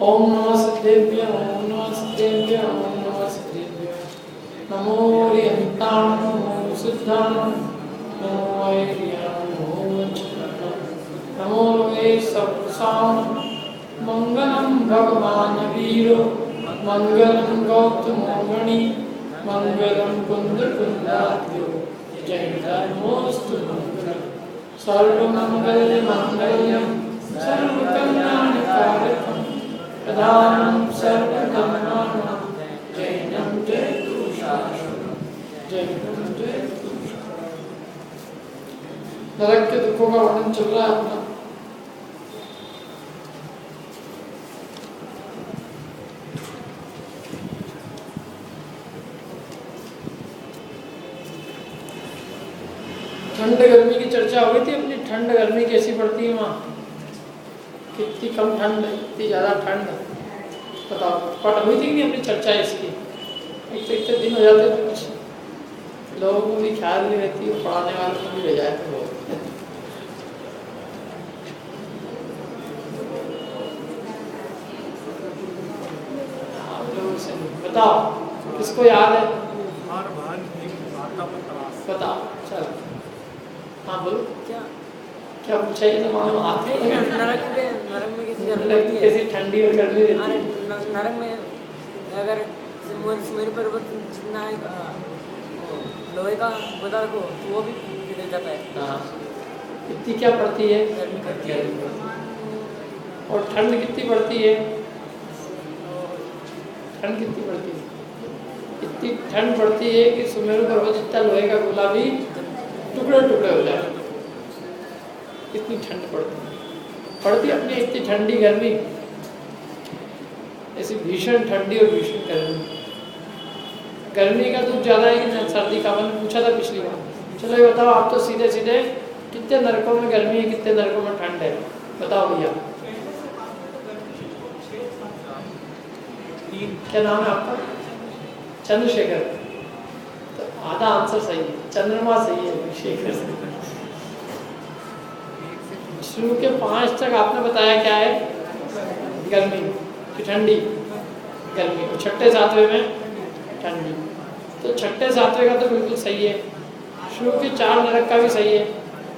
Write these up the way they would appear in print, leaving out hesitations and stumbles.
ओम नमः सिद्धेभ्यः ओम नमः सिद्धेभ्यः ओम नमः सिद्धेभ्यः नमो हरिहंतां नमो सिद्धां नमो वैर्यां नमो वज्रां नमो वे सत्सां मंगलम भगवान वीरो मंगलम गौतमो मणि मंगलम कुंदकुंदाद्यो जयधर्मोऽस्तु मंगलम् सर्वमंगलमांगल्यं सर्वकल्याणकारकं प्रधानं सर्वधर्माणां जयं जयतु शाश्वतं जयं जयतु शाश्वतं। नरक के दुखों का वर्णन चल रहा है अपना। ठंड गर्मी की चर्चा हो गई थी अपनी। ठंड गर्मी कैसी पड़ती है वहाँ, कितनी कम ठंड, कितनी ज़्यादा ठंड, बताओ। पढ़ हुई थी कि नहीं अपनी चर्चा इसकी। एक तो इतने दिन हो जाते तो कुछ लोगों को भी ख्याल नहीं रहती और पढ़ाने वालों को भी ले जाए तो लोग। आप लोगों से बताओ किसको याद है, बताओ। चलो हाँ बोलो, क्या पूछा ये तो मालूम हाथ में। नरक में कैसी ठंडी और गर्मी रहती है। नरक में अगर मेरे पर्वत जितना लोहे का बता रखो तो वो भी पिघल जाता है। हाँ, कितनी क्या पड़ती है, गर्मी करती है। और ठंड कितनी पड़ती है, ठंड कितनी पड़ती है, इतनी ठंड पड़ती है कि सुमेरु पर्वत जितना लोहे का गोला भी टुकड़े टुकड़े हो जाए, इतनी ठंड पड़ती अपनी इतनी ठंडी गर्मी, ऐसी भीषण ठंडी और भीषण गर्मी। गर्मी का दुख ज़्यादा है कि सर्दी का, मैंने पूछा था पिछली बार। चलो ये बताओ आप तो सीधे सीधे, कितने नरकों में गर्मी है, कितने नरकों में ठंड है, बताओ भैया। क्या नाम है आपका? चंद्रशेखर। तो आधा आंसर सही है, चंद्रमा सही है, शेखर सही है। शुरू के 5 तक आपने बताया क्या है, गर्मी की ठंडी गर्मी, और छठे सातवें में ठंडी। तो छठे सातवें का तो बिल्कुल सही है। शुरू के 4 नरक का भी सही है।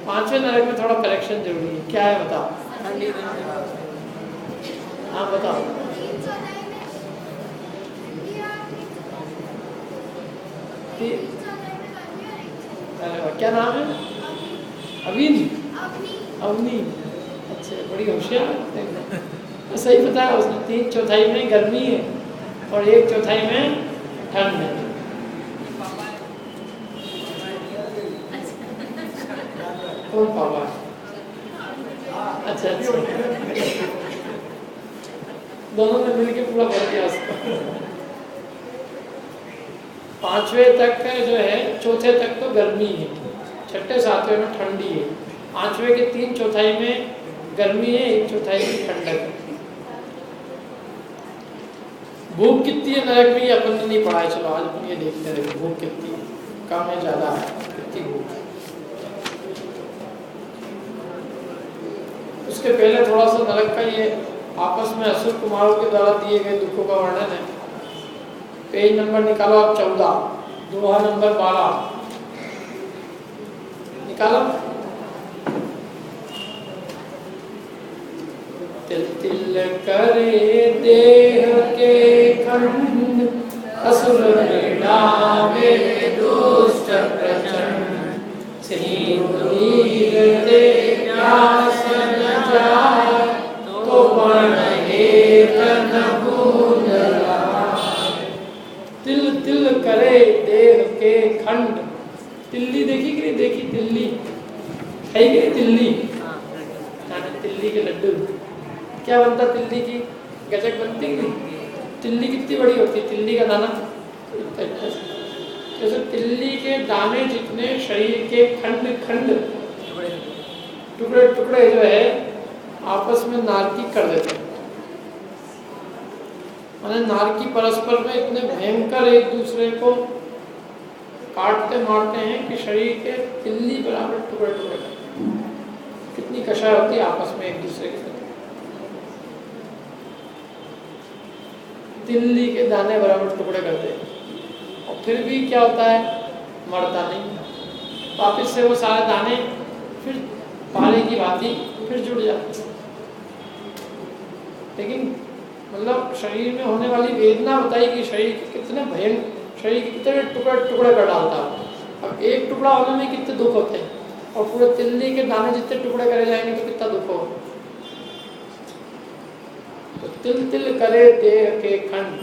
5वें नरक में थोड़ा करेक्शन जरूरी है। क्या है बताओ। हाँ बताओ। क्या नाम है? अवीन, अवनी। अच्छा, बड़ी होशियार है। सही बताया उसने। 3/4 में गर्मी है और 1/4 में ठंड है। कौन पापा? अच्छा अच्छा, दोनों ने मिलके पूरा भर दिया उसको। 5वें तक जो है, चौथे तक तो गर्मी है, छठे सातवें में ठंडी है, 5वें के 3/4 में गर्मी है, 1/4 में ठंडक है। भूख कितनी है नरक में, ये अपन ने नहीं पढ़ा है। चलो आज अपन ये देखते रहे, भूख कितनी है, कम है ज़्यादा है, कितनी भूख है। उसके पहले थोड़ा सा नरक का ये आपस में असुर कुमारों के द्वारा दिए गए दुखों का वर्णन है। पेज नंबर निकालो आप 14, दोहा नंबर 12 निकालो। तिल तिल करे देह के खंड, असुर मृणावे दुष्ट प्रचंड, सिंदूर दे प्यास न जाए, तो बन एक न बूंद लाए। तिल तिल करे देह के खंड। तिल्ली देखी कि नहीं देखी? तिल्ली है कि नहीं? तिल्ली खाने, तिल्ली के लड्डू। क्या बनता तिल्ली की? गजक बनती कि नहीं? तिल्ली कितनी बड़ी होती है? तिल्ली का दाना जैसे तिल्ली के दाने जितने शरीर के खंड खंड, टुकड़े टुकड़े जो है आपस में नारकी कर देते हैं। माने नारकी परस्पर में इतने भयंकर एक दूसरे को काटते मारते हैं कि शरीर के तिल्ली बराबर टुकड़े टुकड़े करते हैं। कितनी कषाय होती है आपस में एक दूसरे के साथ। तिल्ली के दाने बराबर टुकड़े कर दे, और फिर भी क्या होता है, मरता नहीं। वापिस से वो सारे दाने फिर पहले की भांति फिर जुड़ जाते। लेकिन मतलब शरीर में होने वाली वेदना बताई कि शरीर के कितने भयंकर, शरीर के कितने टुकड़े टुकड़े कर डालता है। अब एक टुकड़ा होने में कितने दुख होते हैं, और पूरे तिल्ली के दाने जितने टुकड़े करे जाएंगे तो कितना दुख होगा। तो तिल तिल करे देह के खंड,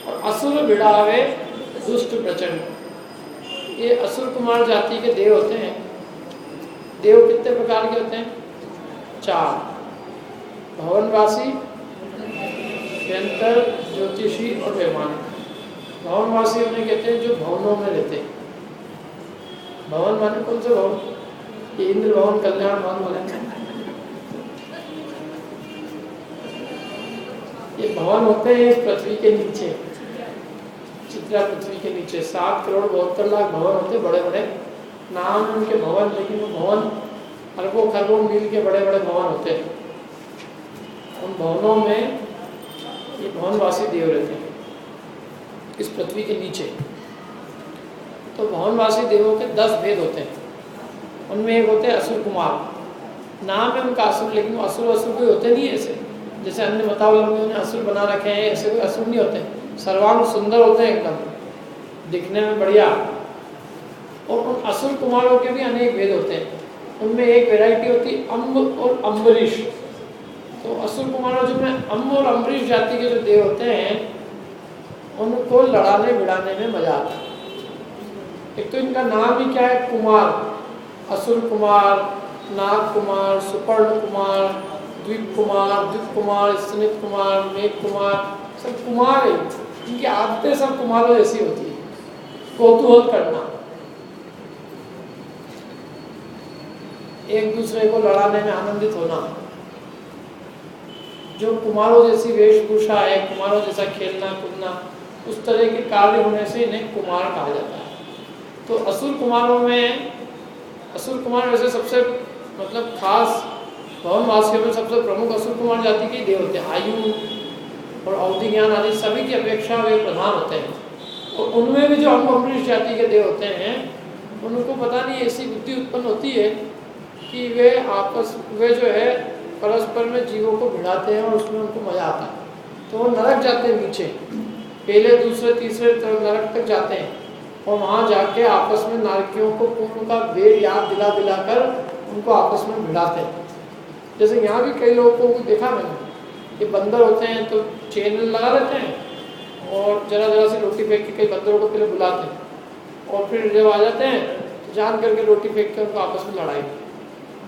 और असुर बिड़ावे दुष्ट प्रचंड। ये असुर कुमार जाति के देव होते हैं। देव कितने प्रकार के होते हैं? 4, भवनवासी, यंत्र, ज्योतिषी और वैमानिक। भवनवासी उन्हें कहते हैं जो भवनों में रहते हैं। भवन माने कौन से भवन? ये इंद्र भवन, कल्याण भवन बोले। ये भवन होते हैं पृथ्वी के नीचे, चित्रा पृथ्वी के नीचे 7 करोड़ 72 लाख भवन होते, बड़े बड़े नाम उनके भवन, लेकिन वो भवन अरबों खरबों मील के बड़े बड़े भवन होते हैं। उन भवनों में ये भवनवासी देव रहते हैं इस पृथ्वी के नीचे। तो भवनवासी देवों के 10 भेद होते हैं। उनमें एक होते हैं असुर कुमार। नाम है उनका असुर, लेकिन वो असुर कोई होते नहीं है ऐसे जैसे अन्य मतावलंबियों ने असुर बना रखे हैं। ऐसे कोई असुर नहीं होते, सर्वांग सुंदर होते हैं, एकदम दिखने में बढ़िया। और उन असुर कुमारों के भी अनेक भेद होते हैं। उनमें एक वैरायटी होती है अम्ब और अम्बरीश। तो असुर कुमारों जो में अम्ब और अम्बरीश जाति के जो देव होते हैं, उनको लड़ाने भिड़ाने में मजा आता है। एक तो इनका नाम ही क्या है, कुमार। असुर कुमार, नाग कुमार, सुपर्ण कुमार, द्वीप कुमार, स्नित कुमार, मेघ कुमार, सब कुमार है। इनकी आदतें सब कुमारों जैसी होती है, कौतूहल करना, एक दूसरे को लड़ाने में आनंदित होना। जो कुमारों जैसी वेशभूषा है, कुमारों जैसा खेलना कूदना, उस तरह के कार्य होने से इन्हें कुमार कहा जाता है। तो असुर कुमारों में, असुर कुमार वैसे सबसे मतलब खास भवनवासियों में सबसे प्रमुख असुर कुमार जाति के देव होते हैं। आयु और अवधि ज्ञान आदि सभी की अपेक्षा वे प्रधान होते हैं। और उनमें भी जो अम्बरीश जाति के देव होते हैं, उनको पता नहीं ऐसी बुद्धि उत्पन्न होती है कि वे जो है परस्पर में जीवों को भिड़ाते हैं और उसमें उनको मजा आता है। तो वो नरक जाते हैं नीचे, पहले दूसरे तीसरे नरक तक जाते हैं, और वहाँ जाके आपस में नारकियों को पूर्व का वेद याद दिला दिला कर उनको आपस में भिड़ाते हैं। जैसे यहाँ भी कई लोगों को देखा मैंने, ये बंदर होते हैं तो चेन लगा रहते हैं और जरा जरा सी रोटी फेंक के कई बंदरों को पहले बुलाते हैं, और फिर जब आ जाते हैं तो जान करके रोटी फेंक के उनको आपस में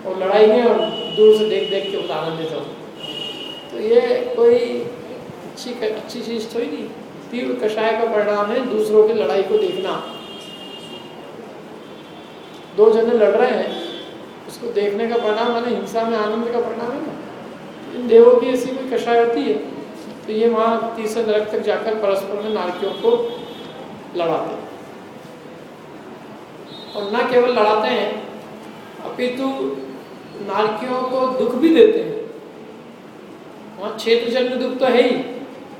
लड़ाएंगे और दूर से देख देख के उस आनंदित होंगे। तो ये कोई अच्छी चीज़ तो ही नहीं। तीव्र कषाय का परिणाम है दूसरों की लड़ाई को देखना। 2 जने लड़ रहे हैं, उसको देखने का परिणाम माने हिंसा में आनंद का परिणाम है ना। इन देवों की ऐसी कोई कषाय होती है, तो ये वहाँ तीसरे नरक तक जाकर परस्पर में नारकियों को लड़ाते हैं। और न केवल लड़ाते हैं, अपितु नारकियों को दुख भी देते हैं। वहाँ क्षेत्रजन्य दुख तो है ही,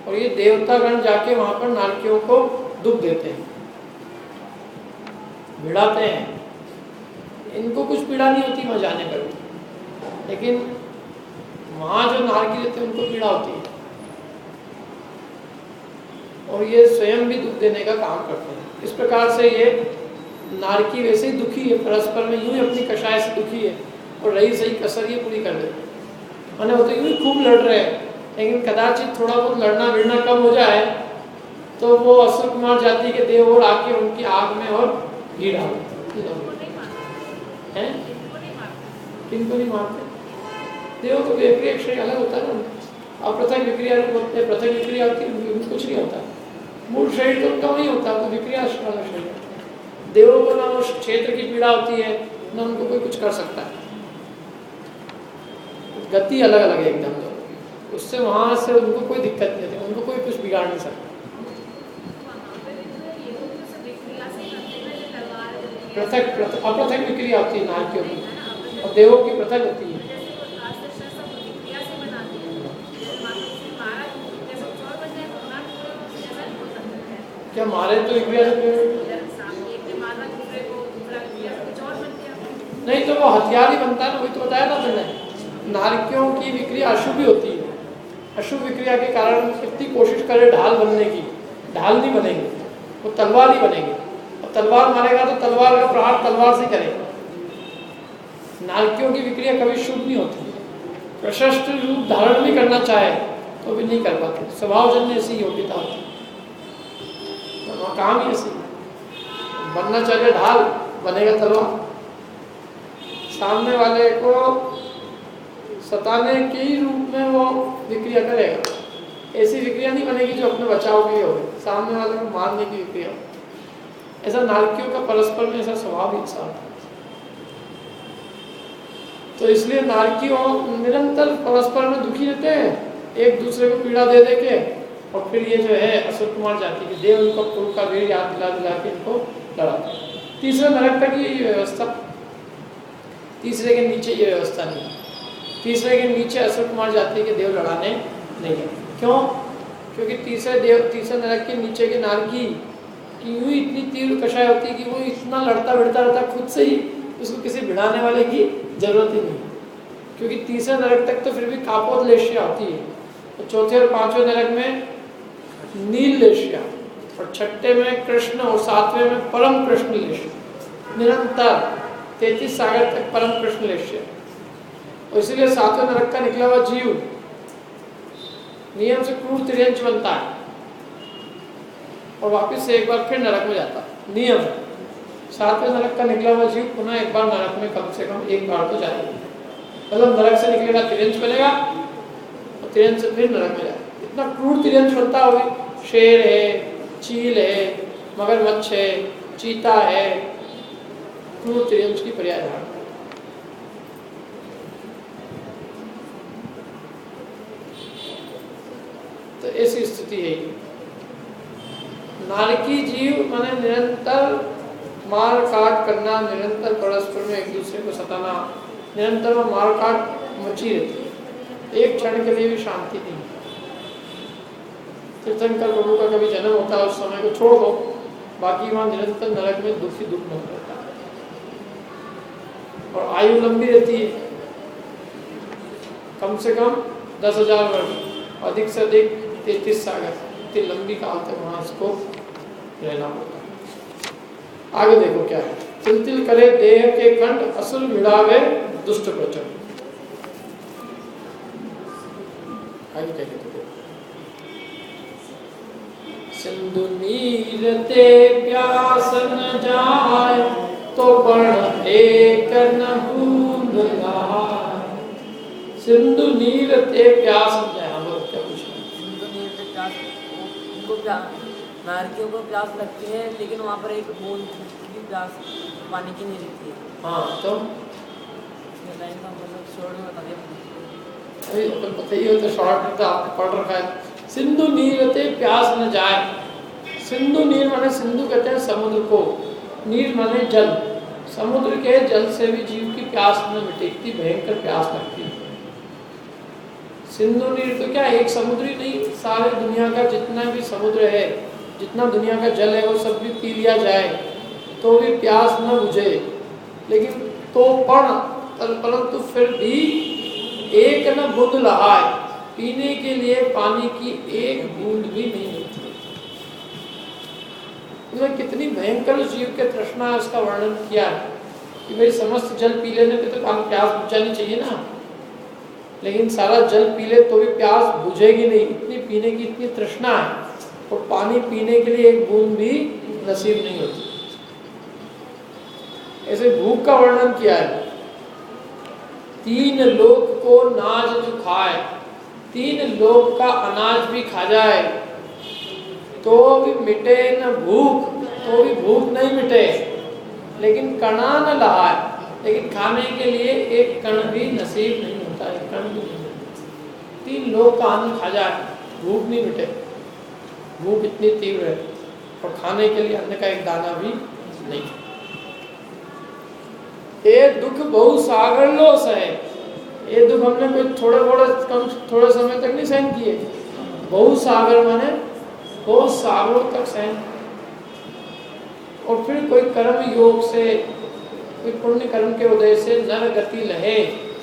और ये देवतागण जाके वहाँ पर नारकियों को दुख देते हैं, भिड़ाते हैं। इनको कुछ पीड़ा नहीं होती वहाँ जाने पर भी, लेकिन वहाँ जो नारकी रहते हैं उनको पीड़ा होती है, और ये स्वयं भी दुख देने का काम करते हैं। इस प्रकार से ये नारकी वैसे ही दुखी है, परस्पर में यूं ही अपनी कषाय से दुखी है, और रही सही कसर ये पूरी कर देते हैं। माने वो तो यूं ही खूब लड़ रहे हैं, लेकिन कदाचित थोड़ा बहुत लड़ना भिड़ना कम हो जाए तो वो असुर कुमार जाति के देव और आके उनकी आग में और घी डालते हैं। किनको नहीं मारते? देव तो विक्रिया क्षय अलग होता है ना, अप्रथक विक्रिया होते हैं, पृथक विक्रिया होती है, कुछ नहीं होता। मूल शरीर तो उनका नहीं होता, तो विक्रिया वाला शरीर। देवों को ना उस क्षेत्र की पीड़ा होती है, ना उनको कोई कुछ कर सकता है। गति अलग अलग है एकदम, तो उससे वहां से उनको कोई दिक्कत नहीं होती, उनको कोई कुछ बिगाड़ नहीं सकता। पृथक अपृथक विक्रिया होती है नारकियों की, और देवों की पृथक होती है। क्या मारे तो विक्रिया से नहीं, तो वो हथियार ही बनता है ना, वही तो बताया था मैंने। नारकियों की विक्रिया अशुभ ही होती है। अशुभ विक्रिया के कारण कितनी कोशिश करे ढाल बनने की, ढाल नहीं बनेंगे, वो तलवार ही बनेंगे। और तलवार मारेगा तो तलवार का प्रहार तलवार से करेगा। नारकियों की विक्रिया कभी शुभ नहीं होती। प्रशस्त रूप धारण भी करना चाहे तो भी नहीं कर पाते, स्वभावजन्य ऐसी योग्यता होती है, काम ही ऐसी। बनना चाहिए ढाल, बनेगा तलवार। सामने वाले को सताने के ही रूप में वो विक्रिया करेगा। ऐसी विक्रिया नहीं बनेगी जो अपने बचाव के लिए हो, सामने वाले को मारने की विक्रिया। ऐसा नारकियों का परस्पर में ऐसा स्वभाव ही ऐसा होता है। तो इसलिए नारकियों निरंतर परस्पर में दुखी रहते हैं, एक दूसरे को पीड़ा दे दे के। और फिर ये जो है असुर कुमार जाति के देव उनको कुल का वीर याद दिला दिला के इनको लड़ाते हैं। तीसरे नरक तक ये व्यवस्था, तीसरे के नीचे ये व्यवस्था नहीं। तीसरे के नीचे असुर कुमार जाति के देव लड़ाने नहीं है। क्यों? क्योंकि तीसरे नरक के नीचे के नारकी की यूँ इतनी तीव्र कषाय होती है कि वो इतना लड़ता भिड़ता रहता खुद से ही, उसको किसी भिड़ाने वाले की जरूरत ही नहीं। क्योंकि तीसरे नरक तक तो फिर भी कापोदलेश्या होती है, तो चौथे और पांचवें नरक में नील लेश्या, और छठे में कृष्ण, और सातवें में परम कृष्ण लेश्या। निरंतर 33 सागर तक परम कृष्ण लेश्या। और इसीलिए सातवें नरक का निकला हुआ जीव नियम से क्रूर तिर्यंच बनता है और वापस से एक बार फिर नरक में जाता है। नियम सातवें नरक का निकला हुआ जीव पुनः एक बार नरक में कम से कम एक बार तो जाएगा। मतलब नरक से निकलेगा तिर्यंच बनेगा और तिर्यंच से फिर नरक में जाएगा। इतना क्रूर तिर्यंच बनता होगी। शेर है, चील है, मगरमच्छ है, चीता है, क्रूर तिर्यंच की पर्याय धारण। तो ऐसी स्थिति है। नारकी जीव माने निरंतर मार काट करना, निरंतर परस्पर में एक दूसरे को सताना, निरंतर वो मार काट मची रहती है, एक क्षण के लिए भी शांति नहीं। तीर्थंकर प्रभु का कभी जन्म होता है उस समय को छोड़ दो, बाकी वहाँ निरंतर नरक में दुख ही दुख बन रहता है। और आयु लंबी रहती है, कम से कम 10,000 वर्ष, अधिक से अधिक 33 सागर, इतनी लंबी काल तक वहाँ इसको रहना होता है। आगे देखो क्या है। तिल तिल करे देह के खंड, असुर भिड़ावे दुष्ट प्रचंड। आगे क्या कहते हैं? सिंधु नीर ते प्यास न जाए, तो बढ़ एक न बूंद लाए। सिंधु नीर ते प्यास न जाए। हम लोग क्या पूछे? सिंधु नीर ते प्यास, उनको नारकियों को प्यास लगती है, लेकिन वहाँ पर एक बूंद की प्यास पानी की नहीं रहती है। हाँ, तो लाइन का मतलब शॉर्ट में बता दिया। अभी अपन पता ही हो तो शॉर्ट में तो आपने पढ़ रखा है। सिंधु नीर ते प्यास न जाए। सिंधु नीर माने, सिंधु कहते हैं समुद्र को, नीर माने जल। समुद्र के जल से भी जीव की प्यास न मिटे, इतनी भयंकर प्यास लगती है। सिंधु नीर तो क्या एक समुद्र ही नहीं, सारे दुनिया का जितना भी समुद्र है, जितना दुनिया का जल है वो सब भी पी लिया जाए तो भी प्यास न बुझे। लेकिन तो परंतु फिर भी एक न बूंद लहाए, पीने के लिए पानी की एक बूंद भी नहीं मिलती। उन्होंने कितनी भयंकर जीव के तृष्णा है उसका वर्णन किया है कि भाई समस्त जल पी लेने पे तो प्यास बुझानी चाहिए ना, लेकिन सारा जल पी ले तो भी प्यास बुझेगी नहीं, इतनी पीने की इतनी तृष्णा है, और पानी पीने के लिए एक बूंद भी नसीब नहीं होती। ऐसे भूख का वर्णन किया है। 3 लोक को नाज जो खाए, 3 लोक का अनाज भी खा जाए तो भी मिटे न भूख, तो भी भूख नहीं मिटे, लेकिन कणा न लहाए, लेकिन खाने के लिए एक कण भी नसीब नहीं होता है, कण भी नहीं मिलता। 3 लोक का अन्न खा जाए, भूख नहीं मिटे, भूख इतनी तीव्र है, और खाने के लिए अन्न का एक दाना भी नहीं। ये दुख बहु सागर लो सहे। ये दुख हमने कोई थोड़े समय तक नहीं सहन किए। बहु सागर माने बहुत सागरों तक सहन और फिर कोई कर्म योग से, कोई पुण्य कर्म के उदय से नर गति लहे,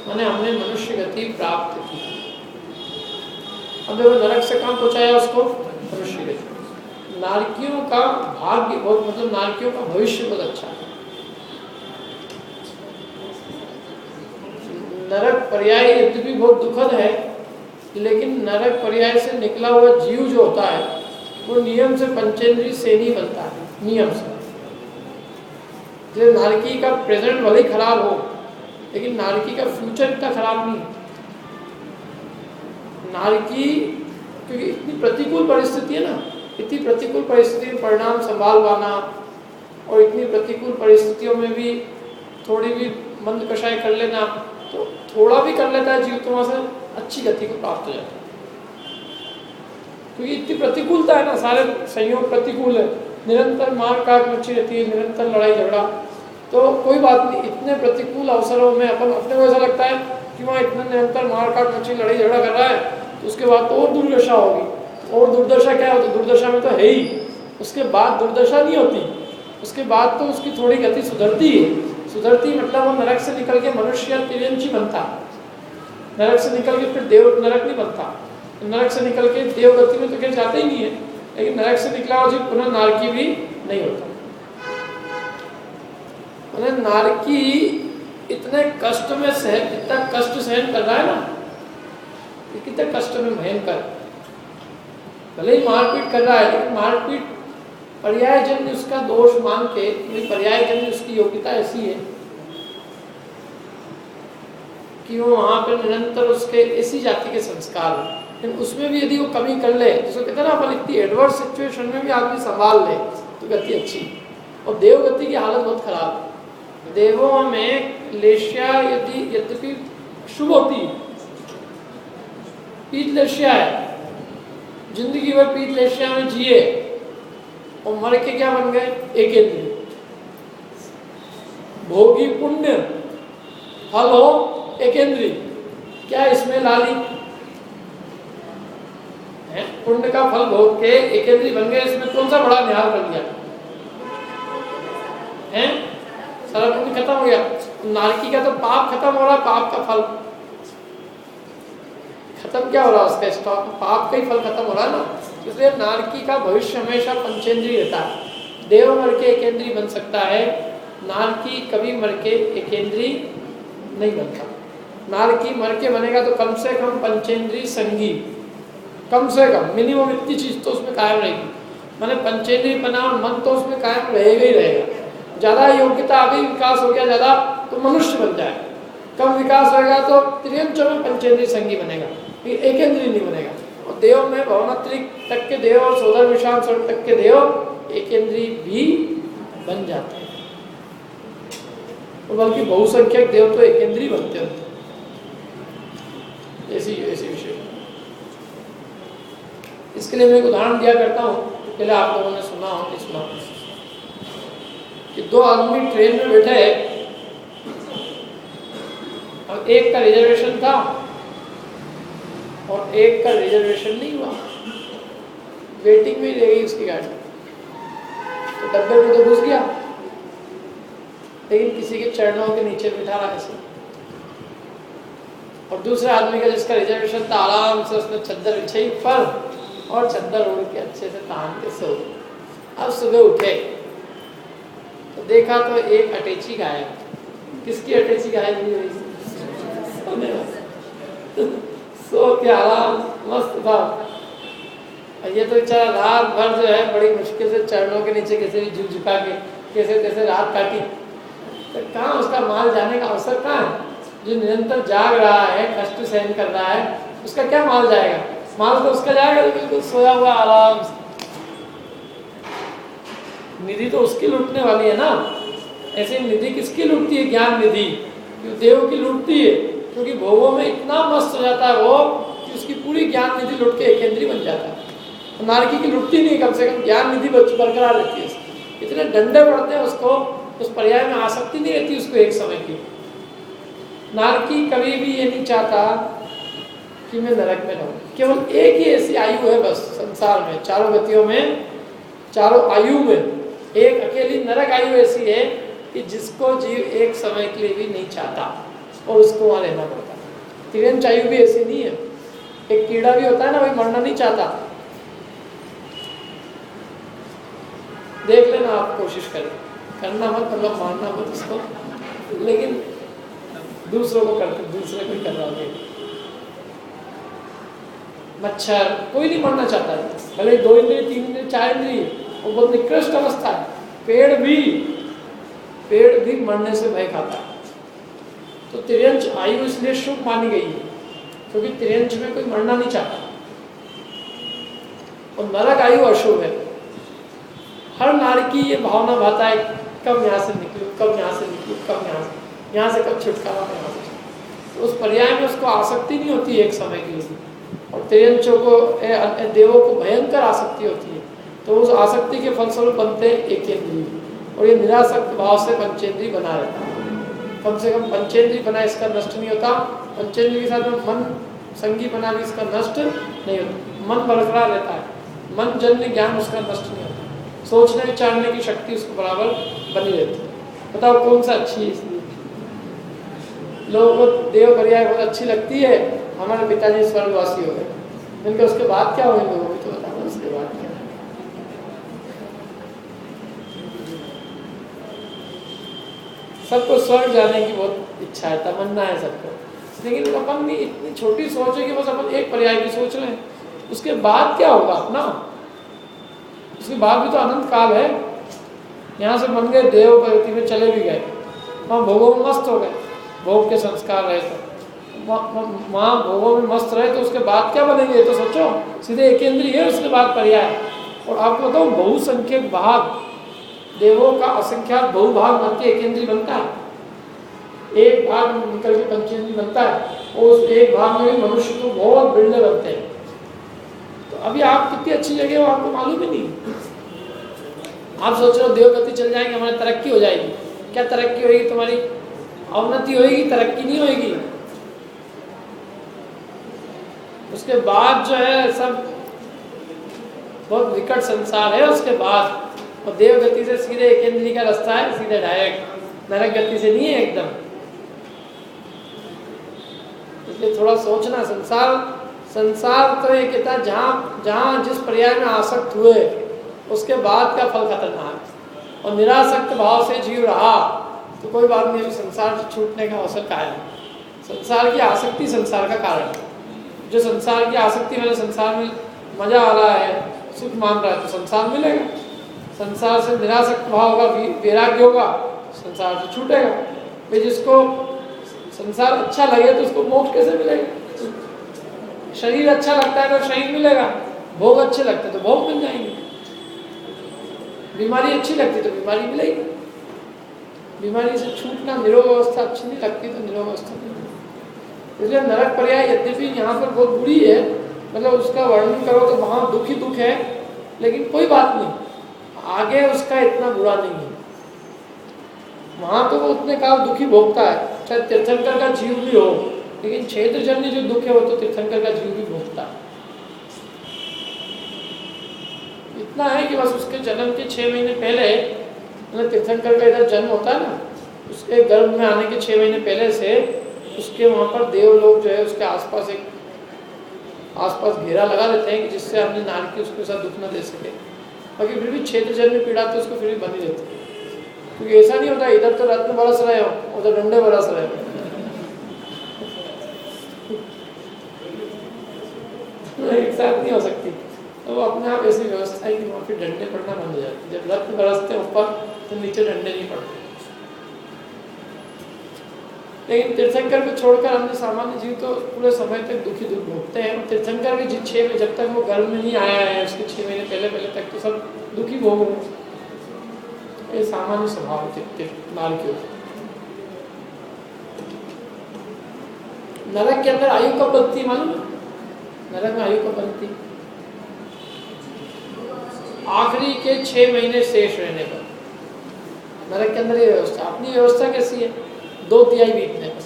माने हमने मनुष्य गति प्राप्त की। अब देखो नरक से कहाँ पहुँचाया उसको, मनुष्य गति। नारकियों का भाग्य बहुत, मतलब नारकियों का भविष्य बहुत अच्छा है। नरक पर्याय यद्यपि बहुत दुखद है, लेकिन नरक पर्याय से निकला हुआ जीव जो होता है वो नियम से पंचेंद्रीय सेनी बनता है, नियम से। जैसे नारकी का प्रेजेंट भले ही खराब हो, लेकिन नारकी का फ्यूचर इतना खराब नहीं है। नारकी क्योंकि इतनी प्रतिकूल परिस्थिति है ना, इतनी प्रतिकूल परिस्थिति में परिणाम संभाल पाना, और इतनी प्रतिकूल परिस्थितियों में भी थोड़ी भी मंद कषाय कर लेना, तो थोड़ा भी कर लेता है जीव तो वहाँ से अच्छी गति को प्राप्त हो जाता है। क्योंकि इतनी प्रतिकूलता है ना, सारे संयोग प्रतिकूल है, निरंतर मार काट मची रहती है, निरंतर लड़ाई झगड़ा। तो कोई बात नहीं, इतने प्रतिकूल अवसरों में अपन अपने को ऐसा लगता है कि वहाँ इतना निरंतर मार काट मची लड़ाई झगड़ा कर रहा है, तो उसके बाद तो और दुर्दशा होगी। और दुर्दशा क्या हो, तो दुर्दशा में तो है ही, उसके बाद दुर्दशा नहीं होती, उसके बाद तो उसकी थोड़ी गति सुधरती है। सुधरती मतलब वो नरक से निकल के मनुष्य या तिर्यंची बनता, नरक से निकल के फिर देव नरक नहीं बनता। नरक से निकल के देव गति में तो क्या जाते ही नहीं है, लेकिन नरक से निकला और जीव पुनः नारकी भी नहीं होता। मतलब नारकी इतने कष्ट में सहन, इतना कष्ट सहन कर रहा है ना, कितने कष्ट में भयंकर, भले ही मारपीट कर रहा है, लेकिन मारपीट पर्याय जन्य उसका दोष मान के, पर्याय जन्य उसकी योग्यता ऐसी है कि वो वहां पर निरंतर उसके ऐसी जाति के संस्कार हैं। लेकिन उसमें भी यदि वो कमी कर ले, जिसको कहते हैं ना अपन, इतनी एडवर्स सिचुएशन में भी आदमी संभाल ले तो गति अच्छी। और देव गति की हालत बहुत खराब है। देवों में लेश्या यद्यपि शुभ होती, पीत लेश्या है, जिंदगी भर पीत लेश्या में जिए और मर के क्या बन गए, एकेंद्रीय। भोगी पुण्य फल हो एकेंद्रीय, क्या इसमें लाली है? पुण्य का फल भोग के एकेंद्रीय बन गए, इसमें कौन सा बड़ा निहाल कर दिया है? सारा पुण्य खत्म हो गया। नारकी का तो पाप खत्म हो रहा, पाप का फल खत्म क्या हो रहा, उसका स्टॉक पाप का ही फल खत्म हो रहा है ना। इसलिए नारकी का भविष्य हमेशा पंचेंद्रीय रहता है। देव मर के एकेंद्रीय बन सकता है, नारकी कभी मर के एकेंद्रीय नहीं बनता। नारकी मर के बनेगा तो कम से कम पंचेंद्रीय संगी, कम से कम मिनिमम इतनी चीज तो उसमें कायम रहेगी। माने पंचेंद्रीय बना मन तो उसमें कायम रहेगा ही रहेगा। ज़्यादा योग्यता अभी विकास हो गया ज़्यादा तो मनुष्य बन जाए, कम विकास होगा तो त्रियंचों में पंचेंद्रीय संगी बनेगा, एकेंद्रीय नहीं बनेगा। और देव में भवनात्रिक तक के देव और सोदर विषाण स्वर्ग तक के देव एकेंद्रीय भी बन जाते हैं, और बल्कि बहुसंख्यक देव तो एकेंद्रीय बनते होते। ऐसी विषय। इसके लिए मैं एक उदाहरण दिया करता हूँ, पहले आप लोगों ने सुना हो, नहीं सुना, कि दो आदमी ट्रेन में बैठे हैं और एक का रिजर्वेशन था और एक का रिजर्वेशन नहीं हुआ, वेटिंग में ही रह गई उसकी गाड़ी। तो डब्बे में तो घुस गया, लेकिन किसी के चरणों के नीचे बिठा रहा ऐसे। और दूसरे आदमी का जिसका रिजर्वेशन था, आराम से उसने चद्दर बिछाई पर और चद्दर ओढ़ के अच्छे से तान के सो। अब सुबह उठे तो देखा तो एक अटैची गायब। किसकी अटैची गायब हुई हुई? सो के आराम मस्त था। ये तो बेचारा रात भर जो है बड़ी मुश्किल से चरणों के नीचे कैसे भी झुक झुका के कैसे कैसे रात काटी। तो कहाँ उसका माल जाने का अवसर कहाँ है? जो निरंतर जाग रहा है, कष्ट सहन कर रहा है, उसका क्या माल जाएगा? माल तो उसका जाएगा बिल्कुल सोया हुआ आराम से। निधि तो उसकी लूटने वाली है ना। ऐसे निधि किसकी लूटती है? ज्ञान निधि देव की लूटती है, क्योंकि भोगों में इतना मस्त हो जाता है वो कि उसकी पूरी ज्ञान निधि लूट के एकेंद्रीय बन जाता है। नारकी की लुटती नहीं, कम से कम ज्ञान निधि बरकरार रहती है। इतने डंडे पड़ते हैं उसको, उस पर्याय में आसक्ति नहीं रहती उसको एक समय की। नारकी कभी भी ये नहीं चाहता कि मैं नरक में रहूं। केवल एक ही ऐसी आयु है बस संसार में, चारों गतियों में, चारों आयु में एक अकेली नरक आयु ऐसी है कि जिसको जीव एक समय के लिए भी नहीं चाहता और उसको वहाँ रहना पड़ता है। तिर्यंच आयु भी ऐसी नहीं है। एक कीड़ा भी होता है ना, वही मरना नहीं चाहता। देख लेना, आप कोशिश करें, करना मत, मतलब मारना मत उसको, लेकिन दूसरों को करते, दूसरे को ही कर रहा होगा। मच्छर, कोई नहीं मरना चाहता है, भले 2 इंद्रिय 3 इंद्रिय 4 इंद्रिय, वो बहुत निकृष्ट अवस्था है। पेड़ भी मरने से भय खाता है। तो तिर्यंच आयु इसलिए शुभ मानी गई है क्योंकि तिर्यंच में कोई मरना नहीं चाहता, और नरक आयु अशुभ है। हर नारी की ये भावना भाता है, कब यहाँ से निकलूं, कब यहाँ से निकलूं, कब यहाँ से कब छुटकारा, यहाँ से। तो उस पर्याय में उसको आसक्ति नहीं होती है एक समय के लिए। और तिर्यंचों को, देवों को भयंकर आसक्ति होती है, तो उस आसक्ति के फलस्वरूप बनते हैं एकेंद्रिय, और ये निरासक्त भाव से पंचेंद्रिय बना रहता है। कम से कम पंचेंद्रिय बना इसका नष्ट नहीं होता, पंचेंद्रिय के साथ में मन संगी बना भी इसका नष्ट नहीं होता, मन बरकरार रहता है, मन जन्य ज्ञान उसका नष्ट नहीं होता, सोचने विचारने की शक्ति उसको बराबर बनी रहती है। बताओ कौन सा अच्छी है? इसलिए लोगों को देव पर्याय बहुत अच्छी लगती है। हमारे पिताजी स्वर्गवासी हो गए, जिनके उसके बाद क्या हुए लोगों को तो बताओ, उसके बाद क्या? सबको स्वर्ग जाने की बहुत इच्छा है, तमन्ना है सबको, लेकिन अपन भी इतनी छोटी सोच है कि बस अपन एक पर्याय की सोच रहे हैं, उसके बाद क्या होगा अपना? उसके बाद भी तो अनंत काल है। यहाँ से बन गए, देव प्रगति में चले भी गए, वहाँ भोगों में मस्त हो गए, भोग के संस्कार रहे तो वहाँ भोगों में मस्त रहे, तो उसके बाद क्या बनेंगे? तो सोचो, सीधे एकेंद्रिय है, उसके बाद पर्याय। और आपको बताऊँ, बहुसंख्यक भाग देवों का असंख्यात बहुभाग बन के एकेंद्रिय बनता है। एक भाग निकल के पंचेंद्रिय बनता है, और उस एक भाग में भी मनुष्य को बहुत बिरले बनते हैं। तो अभी आप कितनी अच्छी जगह हो आपको मालूम ही नहीं। आप सोच रहे हो देवगति चल जाएंगे, हमारी तरक्की हो जाएगी। क्या तरक्की होगी? तुम्हारी अवनति होगी, तरक्की नहीं होगी। उसके बाद जो है सब बहुत विकट संसार है उसके बाद, और देव गति से सीधे एकेंद्रिय का रास्ता है, सीधे डायरेक्ट, नरक गति से नहीं है एकदम। इसलिए थोड़ा सोचना, संसार तो ये कहता है जहाँ जिस पर्याय में आसक्त हुए उसके बाद का फल खतरनाक, और निरासक्त भाव से जीव रहा तो कोई बात नहीं, संसार से छूटने का अवसर कायम। संसार की आसक्ति संसार का कारण है। जो संसार की आसक्ति वाले संसार में मजा आ रहा है, सुख मान रहा है, तो संसार मिलेगा। संसार से निरासक्त भाव होगा, वैराग्य होगा, संसार से छूटेगा। भाई जिसको संसार अच्छा लगे तो उसको मोक्ष कैसे मिलेगा? शरीर अच्छा लगता है तो शरीर मिलेगा, भोग अच्छे लगते हैं तो भोग मिल जाएंगे, बीमारी अच्छी लगती तो बीमारी मिलेगी। बीमारी से छूटना, निरोग अवस्था अच्छी नहीं लगती तो निरोग अवस्था नहीं मिलेगी। इसलिए नरक पर्याय यद्यपि यहाँ पर बहुत बुरी है, मतलब उसका वर्णन करो तो वहाँ दुख ही दुख है, लेकिन कोई बात नहीं, आगे उसका इतना बुरा नहीं है। वहाँ तो वो उतने काल दुखी भोगता है, चाहे तीर्थंकर का जीव भी हो, लेकिन क्षेत्रजन्य जो दुख है वो तो तीर्थंकर का जीव भी भोगता है। इतना है कि बस उसके जन्म के 6 महीने पहले, मतलब तीर्थंकर का इधर जन्म होता है ना, उसके गर्भ में आने के 6 महीने पहले से उसके वहाँ पर देव लोग जो है उसके आसपास घेरा लगा देते हैं कि जिससे अपनी नारी की उसके साथ दुख न दे सके। बाकी फिर भी क्षेत्रजन्य पीड़ा तो उसको फिर भी बनी रहती है, क्योंकि ऐसा नहीं होता इधर तो रत्न बरस रहे हो, उधर डंडे बरस रहे हो। एक साथ नहीं हो सकती, तो वो अपने आप ऐसी व्यवस्था है कि वहाँ फिर डंडे पड़ना बंद हो जाते। जब रत्न बरसते हैं ऊपर तो नीचे डंडे नहीं पड़ते। लेकिन तीर्थंकर को छोड़कर अन्य सामान्य जीव तो पूरे समय तक दुखी दुख भोगते हैं। तीर्थंकर भी जब तक वो गर्भ में नहीं आया है, उसके 6 महीने पहले तक तो सब दुखी भोग रहे हैं। ये सामान्य स्वभाव नाल के होते। नरक के अंदर आयु कब बनती मालूम? नरक में आयु कब बनती? आखिरी के 6 महीने शेष रहने पर। नरक के अंदर ये व्यवस्था, अपनी व्यवस्था कैसी है? 2/3 बीतने पर,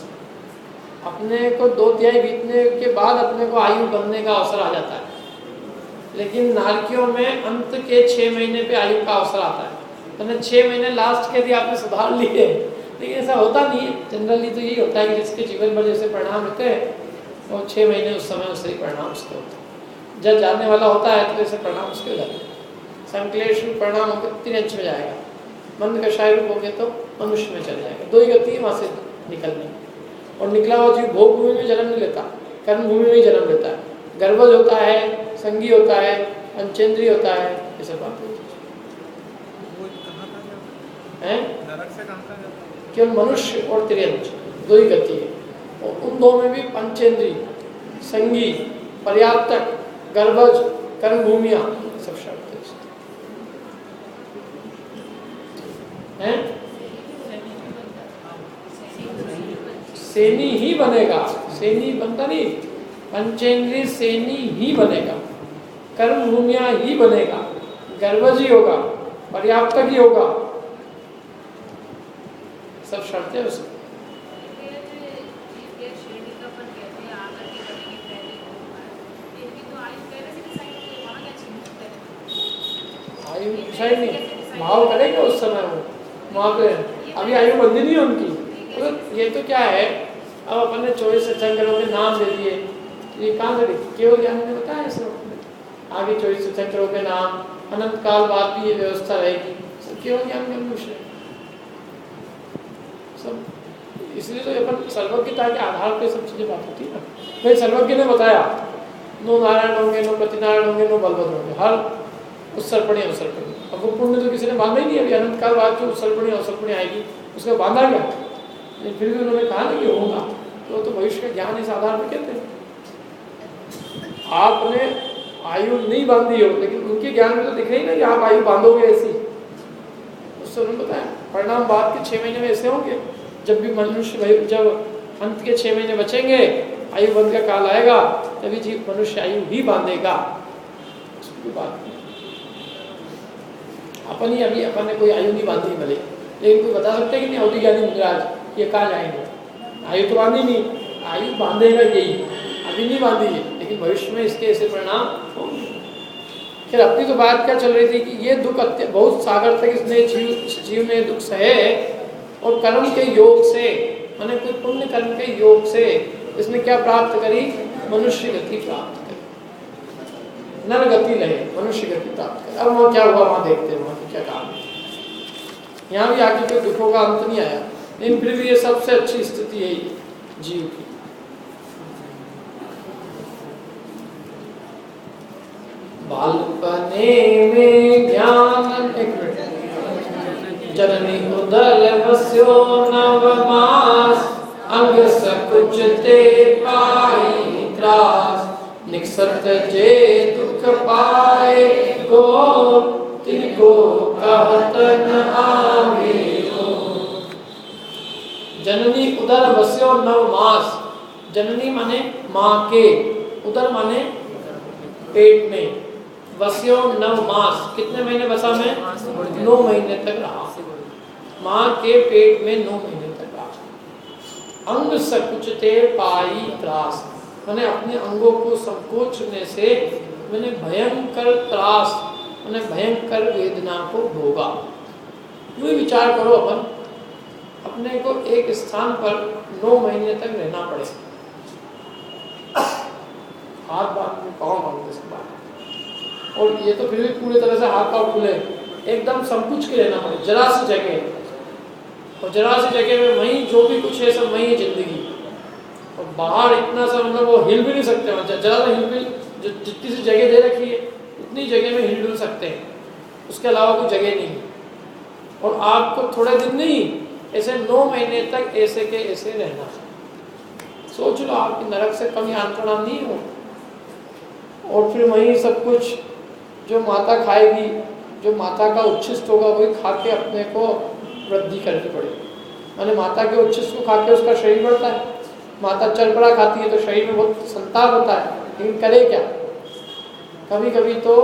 अपने को 2/3 बीतने के बाद अपने को आयु बनने का अवसर आ जाता है। लेकिन नारकियों में अंत के 6 महीने पे आयु का अवसर आता है। मैंने 6 महीने लास्ट के दिए आपने सुधार लिए, लेकिन ऐसा होता नहीं है। जनरली तो यही होता है कि जिसके जीवन भर जैसे परिणाम होते हैं और 6 महीने उस समय उससे ही परिणाम उसके होते हैं। जब जानने वाला होता है तो ऐसे परिणाम उसके हो जाते हैं। संक्लेश रूप परिणाम होकर 3 अंश में जाएगा, मंद कषाय रूप हो गया तो मनुष्य में चले जाएगा। 2 ही गति है वहाँ से निकलने, और निकला हुआ जीव भोग भूमि में जन्म नहीं लेता, कर्म भूमि में ही जन्म लेता है। गर्भज होता है, संगी होता है, पंचेंद्रिय होता है, ये सब बात होती है। केवल मनुष्य और त्रियंश 2 ही गति है, और उन 2 में भी पंचेंद्रिय, संगी, पर्याप्तक, गर्भज, कर्म भूमिया सब शब्द हैं। सेनी ही बनेगा, सेनी बनता नहीं, पंचेंद्रिय सेनी ही बनेगा, कर्म भूमिया ही बनेगा, गर्भज ही होगा, पर्याप्तक ही होगा, सब शर्तें उसमें। आयु डिसाइड नहीं, भाव करेंगे उस समय वो वहाँ पे, अभी आयु बंदी नहीं है उनकी। तो ये तो क्या है, अब अपन ने 24 तीर्थंकरों के नाम दे दिए, ये कहाँ से केवल ज्ञान ने बताया इस आगे 24 तीर्थंकरों के नाम, अनंत काल बाद भी ये व्यवस्था रहेगी, सब केवल ज्ञान के अनुसार सब। इसलिए तो अपन सर्वज्ञता के आधार पे सब चीजें बात होती है ना। भाई सर्वज्ञ ने बताया 9 नारायण होंगे, 9 प्रतिनारायण होंगे, 9 बलभद्र होंगे, हर उत्सर्पणी अवसर्पणी। अब वो पुण्य तो किसी ने बांधा ही नहीं, अभी अनंत काल बाद जो उत्सर्पणी अवसर्पणी आएगी उसका बांधा गया, लेकिन फिर भी उन्होंने कहा ना कि होगा, तो भविष्य का ज्ञान इस आधार पर कहते हैं। आपने आयु नहीं बांधी हो, लेकिन उनके ज्ञान में तो दिख ही ना कि आप आयु बांधोगे ऐसी, उससे उन्होंने बताया परिणाम बाद के 6 महीने में ऐसे होंगे। जब भी मनुष्य, जब अंत के 6 महीने बचेंगे, आयु बंध का काल आएगा, तभी जीव मनुष्य आयु ही बांधेगा, उसकी बात नहीं। अपन ही अभी अपन ने कोई आयु नहीं बांधी भले, लेकिन कोई बता सकते हैं कि नहीं अवधि ज्ञानी मुनिराज ये कहाँ जाएंगे, आयु तो बांधी नहीं, आयु बांधेगा यही, अभी नहीं बांधी है, लेकिन भविष्य में इसके ऐसे परिणाम होंगे। फिर अपनी तो बात क्या चल रही थी कि ये दुख बहुत सागर तक इसने जीव ने दुख सहे, और कर्म के योग से, माने कोई पुण्य कर्म के योग से इसने क्या प्राप्त करी, मनुष्य गति प्राप्त करी, नर गति नहीं मनुष्य गति प्राप्त करी। अब वहाँ क्या हुआ वहाँ देखते हैं, वहाँ की क्या काम है। यहाँ भी आगे कोई दुखों का अंत नहीं आया, लेकिन फिर भी ये सबसे अच्छी स्थिति है जीव की। बालपने में ज्ञान, एक मिनट, जननी उदर वस्यो नवमास, अंग सकुचते पाई त्रास, निकसत जे दुख पाए को, तिनको कहत न आवे हो। जननी उदर वस्यो नवमास, जननी माने माँ के, उदर माने पेट में, वस्यो 9 मास, कितने महीने बसा में, 9 महीने तक रहा, माँ के पेट में 9 महीने तक रहा। अंग सकुचते पाई त्रास, मैंने अपने अंगों को संकोचने से मैंने भयंकर त्रास, मैंने भयंकर वेदना को भोगा। यूँ ही विचार करो, अपन अपने को एक स्थान पर 9 महीने तक रहना पड़े, हाथ बांध में पाँव बांध के सब, और ये तो फिर भी पूरी तरह से हाथ पाँव खुले, एकदम संकुच के रहना पड़े, जरा सी जगह, और जरा सी जगह में वहीं जो भी कुछ है सब वहीं है जिंदगी, और बाहर इतना सा मतलब वो हिल भी नहीं सकते, जरा सा हिल भी, जितनी सी जगह दे रखी है उतनी जगह में हिल सकते हैं, उसके अलावा कोई जगह नहीं। और आपको थोड़े दिन नहीं, ऐसे 9 महीने तक ऐसे के ऐसे रहना। सोच लो आपकी नरक से कम यान प्रणाम नहीं हो, और फिर वहीं सब कुछ जो माता खाएगी, जो माता का उच्छिष्ट होगा वही खा के अपने को वृद्धि करनी पड़ेगी। माने माता के उच्छिष्ट को खा के उसका शरीर बढ़ता है, माता चरपड़ा खाती है तो शरीर में बहुत संताप होता है, लेकिन करे क्या, कभी कभी तो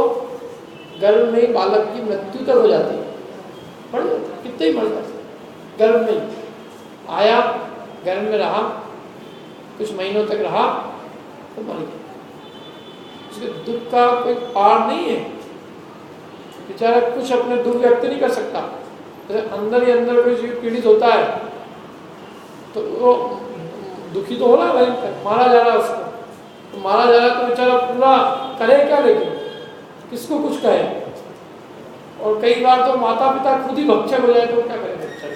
गर्भ में ही बालक की मृत्यु तक हो जाती है, बढ़ जाती, कितने ही बढ़ जाते, गर्भ में आया, गर्भ में रहा, कुछ महीनों तक रहा तो मर गया। उसके दुख का कोई पार नहीं है, बेचारा कुछ अपने दुख व्यक्त नहीं कर सकता। जैसे अंदर ही अंदर कोई जीव पीड़ित होता है तो वो दुखी तो हो रहा है भयंकर, मारा जा रहा है उसको, तो मारा जा रहा है तो बेचारा पूरा करे क्या, लेकिन किसको कुछ कहे। और कई बार तो माता पिता खुद ही भक्षक हो जाए तो क्या करेंगे बच्चा।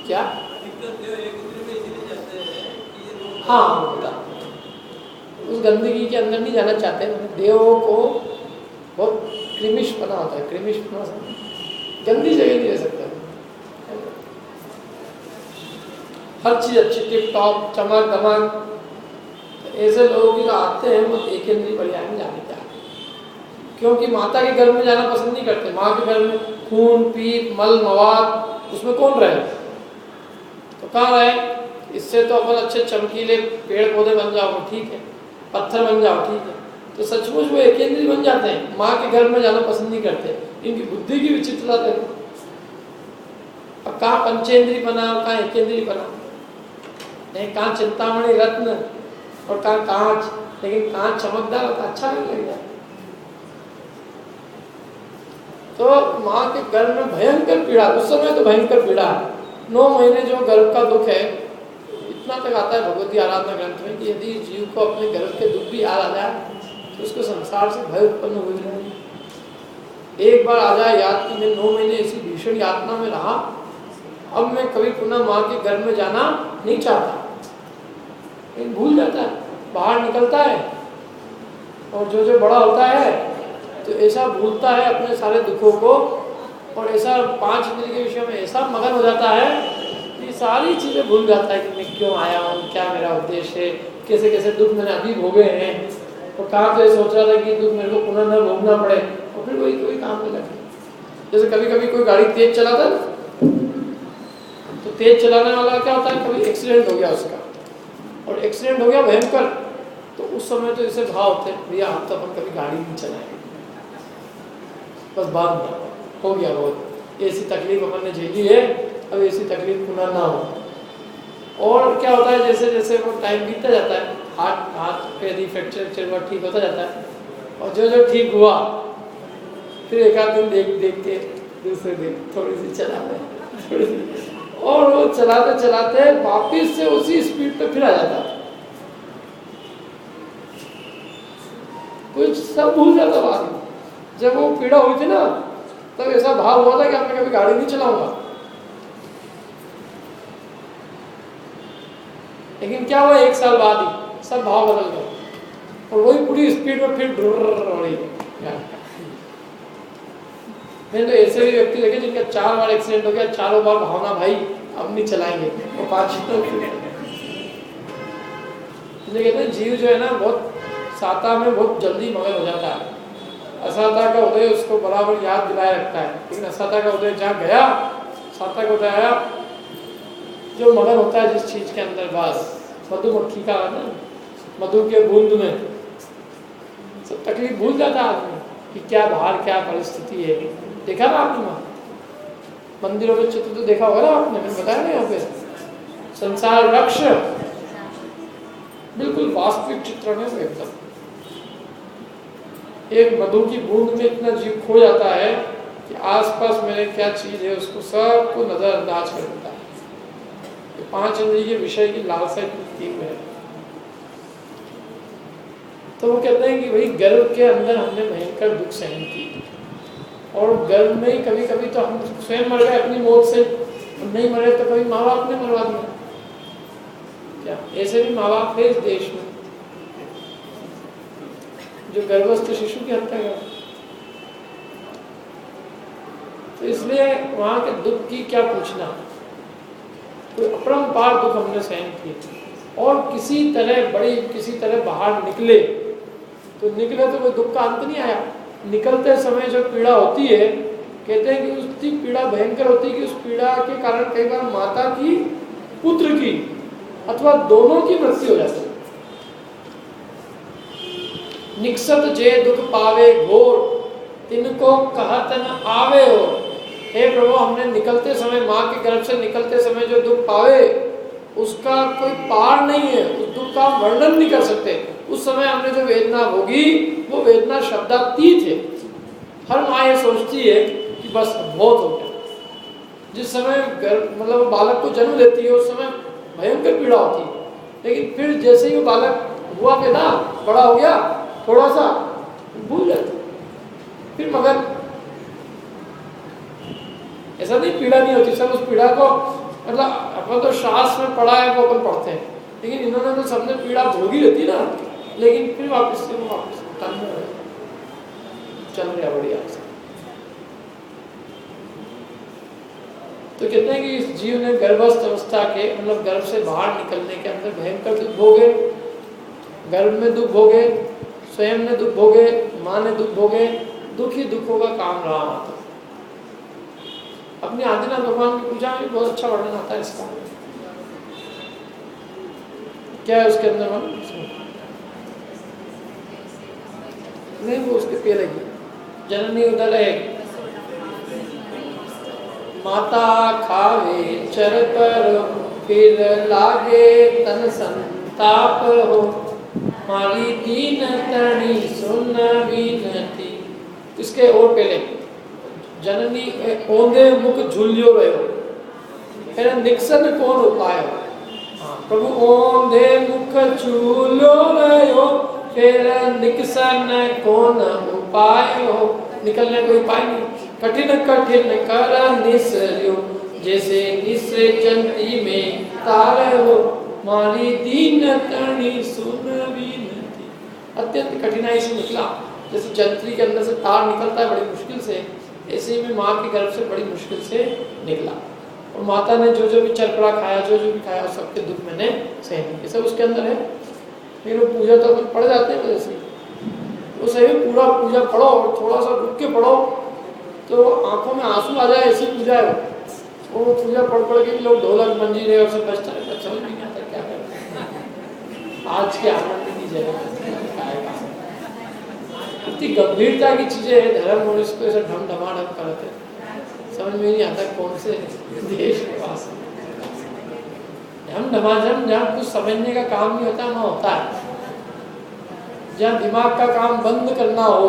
क्या हाँ होता, उस गंदगी के अंदर नहीं जाना चाहते। देवों को बहुत क्रिमिश बना होता है, क्रिमिश बना गंदी जगह नहीं रह सकता। हर चीज अच्छी टिप टॉप चमक दमक, ऐसे लोगों की आते हैं वो एक इंद्रिय पर्याय में जाने चाहते, क्योंकि माता के घर में जाना पसंद नहीं करते। माँ के घर में खून पीप मल मवाद उसमें कौन रहे, तो कहाँ रहे। इससे तो अपन अच्छे चमकीले पेड़ पौधे बन जाओ ठीक है, पत्थर बन जाओ ठीक है, तो सचमुच वो एक इंद्रिय बन जाते हैं। माँ के घर में जाना पसंद नहीं करते, इनकी बुद्धि की विचित्रता है। अब कहाँ पंचेंद्रिय बना और कहाँ एकेंद्रिय बना, नहीं कहाँ चिंतामणि रत्न और कहाँ कांच, लेकिन कांच चमकदार होता अच्छा नहीं लगेगा। तो माँ के गर्भ में भयंकर पीड़ा, उस समय तो भयंकर पीड़ा है। 9 महीने जो गर्भ का दुख है, इतना तक आता है भगवती आराधना ग्रंथ में कि यदि जीव को अपने गर्भ के दुख भी याद आ जाए तो उसको संसार से भय उत्पन्न हो जाए। एक बार आ जाए याद कि मैं 9 महीने ऐसी भीषण यातना में रहा, अब मैं कभी पुनः माँ के गर्भ में जाना नहीं चाहता, लेकिन भूल जाता है, बाहर निकलता है। और जो जो बड़ा होता है तो ऐसा भूलता है अपने सारे दुखों को, और ऐसा 5 इंद्रिय के विषय में ऐसा मगन हो जाता है कि सारी चीज़ें भूल जाता है कि मैं क्यों आया हूँ, क्या मेरा उद्देश्य है, कैसे कैसे दुख मैंने अभी भोगे हैं, और कहाँ तो ये सोच रहा था कि दुख मेरे को पुनः न भोगना पड़े, और फिर वही काम में लगे। जैसे कभी कभी कोई गाड़ी तेज चलाता है तो तेज चलाने वाला क्या होता है, कभी एक्सीडेंट हो गया उसका, और एक्सीडेंट हो गया भयंकर, तो उस समय तो इसे भाव होते हैं भैया हम तो अपन कभी गाड़ी नहीं चलाएंगे, बस बात हो गया, बहुत ऐसी तकलीफ अपन ने झेली है, अब ऐसी तकलीफ पुनः ना हो। और क्या होता है जैसे जैसे वो टाइम बीतता जाता है, हाथ पे यदि फ्रैक्चर ठीक होता जाता है, और जो जो ठीक हुआ फिर एक आध दिन देख के दूसरे दिन थोड़ी सी चला रहे थोड़ी सी, और वो चलाते चलाते वापिस से उसी स्पीड पे फिर आ जाता है, कुछ सब भूल जाता बात। जब वो पीड़ा हुई थी ना तब ऐसा भाव हुआ था कि अब मैं कभी गाड़ी नहीं चलाऊंगा, लेकिन क्या हुआ 1 साल बाद ही सब भाव बदल गए, और वही पूरी स्पीड में फिर हो रही है। मैंने तो ऐसे भी व्यक्ति देखे जिनका 4 बार एक्सीडेंट हो गया, 4 बार भावना भाई अब नहीं चलाएंगे, वो 5 कहते हैं जीव जो है ना बहुत साता में बहुत जल्दी मगन हो जाता है। असाता का उदय उसको बराबर याद दिलाए रखता है, लेकिन असाता का उदय जहाँ गया साता का उदय आया, जो मगन होता है जिस चीज के अंदर, बस मधुमक्खी का ना मधु के बूंद में सब तकलीफ भूल जाता है आदमी कि क्या बाहर क्या परिस्थिति है। देखा ना आपने वहाँ मंदिरों में चित्र तो देखा होगा ना आपने, मैंने बताया ना यहाँ पे संसार वृक्ष बिल्कुल वास्तविक चित्रण है वो एकदम। एक मधु की बूंद में इतना जीव खो जाता है कि आसपास मेरे क्या चीज है उसको सबको नजरअंदाज कर देता है। 5 इंद्रिय के विषय की लालसा तीन है। तो वो कहते हैं कि भाई गर्भ के अंदर हमने भयंकर दुख सहन की, और गर्भ में ही कभी कभी तो हम स्वयं मर गए अपनी मौत से, नहीं मरे तो कभी माँ बाप ने मरवा दिया। क्या ऐसे भी माँ बाप है इस देश में जो गर्भस्थ शिशु की हत्या कर, तो इसलिए वहां के दुख की क्या पूछना। कोई अपरंपार दुख हमने सहन किए, और किसी तरह बाहर निकले तो कोई दुख का अंत नहीं आया। निकलते समय जो पीड़ा होती है, कहते हैं कि उसकी पीड़ा भयंकर होती है कि उस पीड़ा के कारण कई बार माता की, पुत्र की अथवा दोनों की मृत्यु हो जाती है। निकसत जे दुख पावे घोर, तिनको कहत न आवे हो। हे प्रभु, हमने निकलते समय, माँ के गर्भ से निकलते समय जो दुख पावे उसका कोई पार नहीं है, उस दुख का वर्णन नहीं कर सकते। उस समय हमने जो वेदना भोगी वो वेदना शब्दातीत है। हर माँ ये सोचती है कि बस बहुत हो गया। जिस समय मतलब बालक को जन्म देती है उस समय भयंकर पीड़ा होती है, लेकिन फिर जैसे ही वो बालक हुआ पैदा, बड़ा हो गया, थोड़ा सा भूल जाते फिर। मगर ऐसा नहीं पीड़ा नहीं होती, सब उस पीड़ा को मतलब अपन तो शास्त्र में पढ़ा है वो अपन पढ़ते हैं, लेकिन इन्होंने तो सबने पीड़ा भोगी रहती ना, लेकिन फिर वापस से वो वापस चल रहा बढ़िया से। तो कहते हैं कि इस जीव ने गर्भस्थ अवस्था के मतलब गर्भ से बाहर निकलने के अंदर भयंकर दुख भोगे, गर्भ में दुख भोगे, स्वयं ने दुख भोगे, माँ ने दुख भोगे, दुख ही दुखों का काम रहा माता। अपने आदिनाथ भगवान की पूजा में बहुत अच्छा वर्णन आता है इसका। क्या है उसके अंदर नहीं, वो उसके पहले की जननी उदर है, माता खावे चर कर फिर लागे तन संताप हो, मारी दीन तणी सुन विनती। इसके और पहले जननी ओंदे मुख झूलियो रहो, फिर निक्सन कौन उपाय हो। प्रभु ओंदे मुख झूलियो रहो, फिर निक्सन कौन उपाय हो। निकलने कोई उपाय नहीं, कठिन कठिन कर निसर्यो, जैसे निसजंती में तार हो, मारी दीन तणी सुन विनती। अत्यंत कठिनाई से निकला, जैसे जंत्री के अंदर से तार निकलता है बड़ी मुश्किल से, ऐसे ही में माँ के गर्भ से बड़ी मुश्किल से निकला। और माता ने जो जो भी चरपड़ा खाया, जो जो भी खाया, उस सबके दुख मैंने सहन किया, सब उसके अंदर है। फिर वो पूजा तो अपन पढ़ जाते हैं वैसे, वो सही पूरा पूजा पढ़ो और थोड़ा सा रुक के पढ़ो तो आंखों में आंसू आ जाए, ऐसी पूजा है वो पूजा पढ़ पढ़ के लोग ढोलक मंजीरे और सब बजता है, समझ में नहीं आता क्या करते। आज के आनंद की जगह इतनी गंभीरता की चीजें हैं, धर्म और इसको ऐसा ढमढमाढ़म करते, समझ में नहीं आता कौन से देश के पास ढमढमाढ़म। जहाँ कुछ समझने का काम नहीं होता वहाँ होता है, जहाँ दिमाग का काम बंद करना हो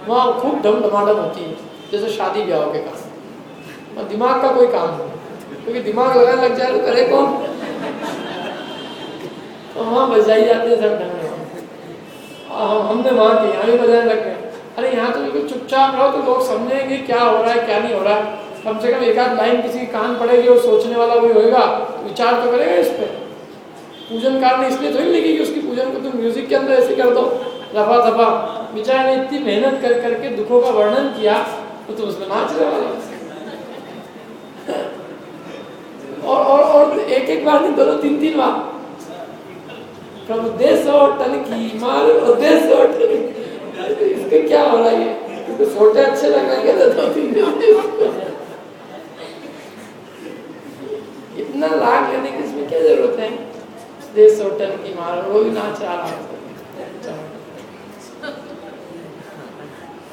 वहाँ खूब ढमढमाढ़म होती है, जैसे शादी ब्याह के काम। और दिमाग का कोई काम नहीं, क्योंकि दिमाग लगाने लग जाए तो करे कौन, तो वहाँ बजाई जाते हैं सब ढंग। हमने वहाँ के यहाँ भी बजाने लग गए। अरे यहाँ तो बिल्कुल चुपचाप रहो तो लोग समझेंगे क्या हो रहा है क्या नहीं हो रहा है। कम से कम एक आध लाइन किसी कान पड़ेगी और सोचने वाला कोई होएगा, विचार तो करेगा इस पर। पूजन कार ने इसलिए थोड़ी लिखी कि उसकी पूजन को तुम म्यूजिक के अंदर ऐसे कर दो रफा दफा। विचार ने इतनी मेहनत कर करके दुखों का वर्णन किया तो तुम उसमें नाच रहे वाला। और एक एक बार नहीं, दो तीन तीन बार प्रभु देशो टन की मारो देशो टन। इसके क्या हो रहा है, इसके फोटो अच्छे लग रहे हैं दो तीन इतना लाग लेने की इसमें क्या जरूरत है। देशो टन की मारो, वो भी नाच रहा है।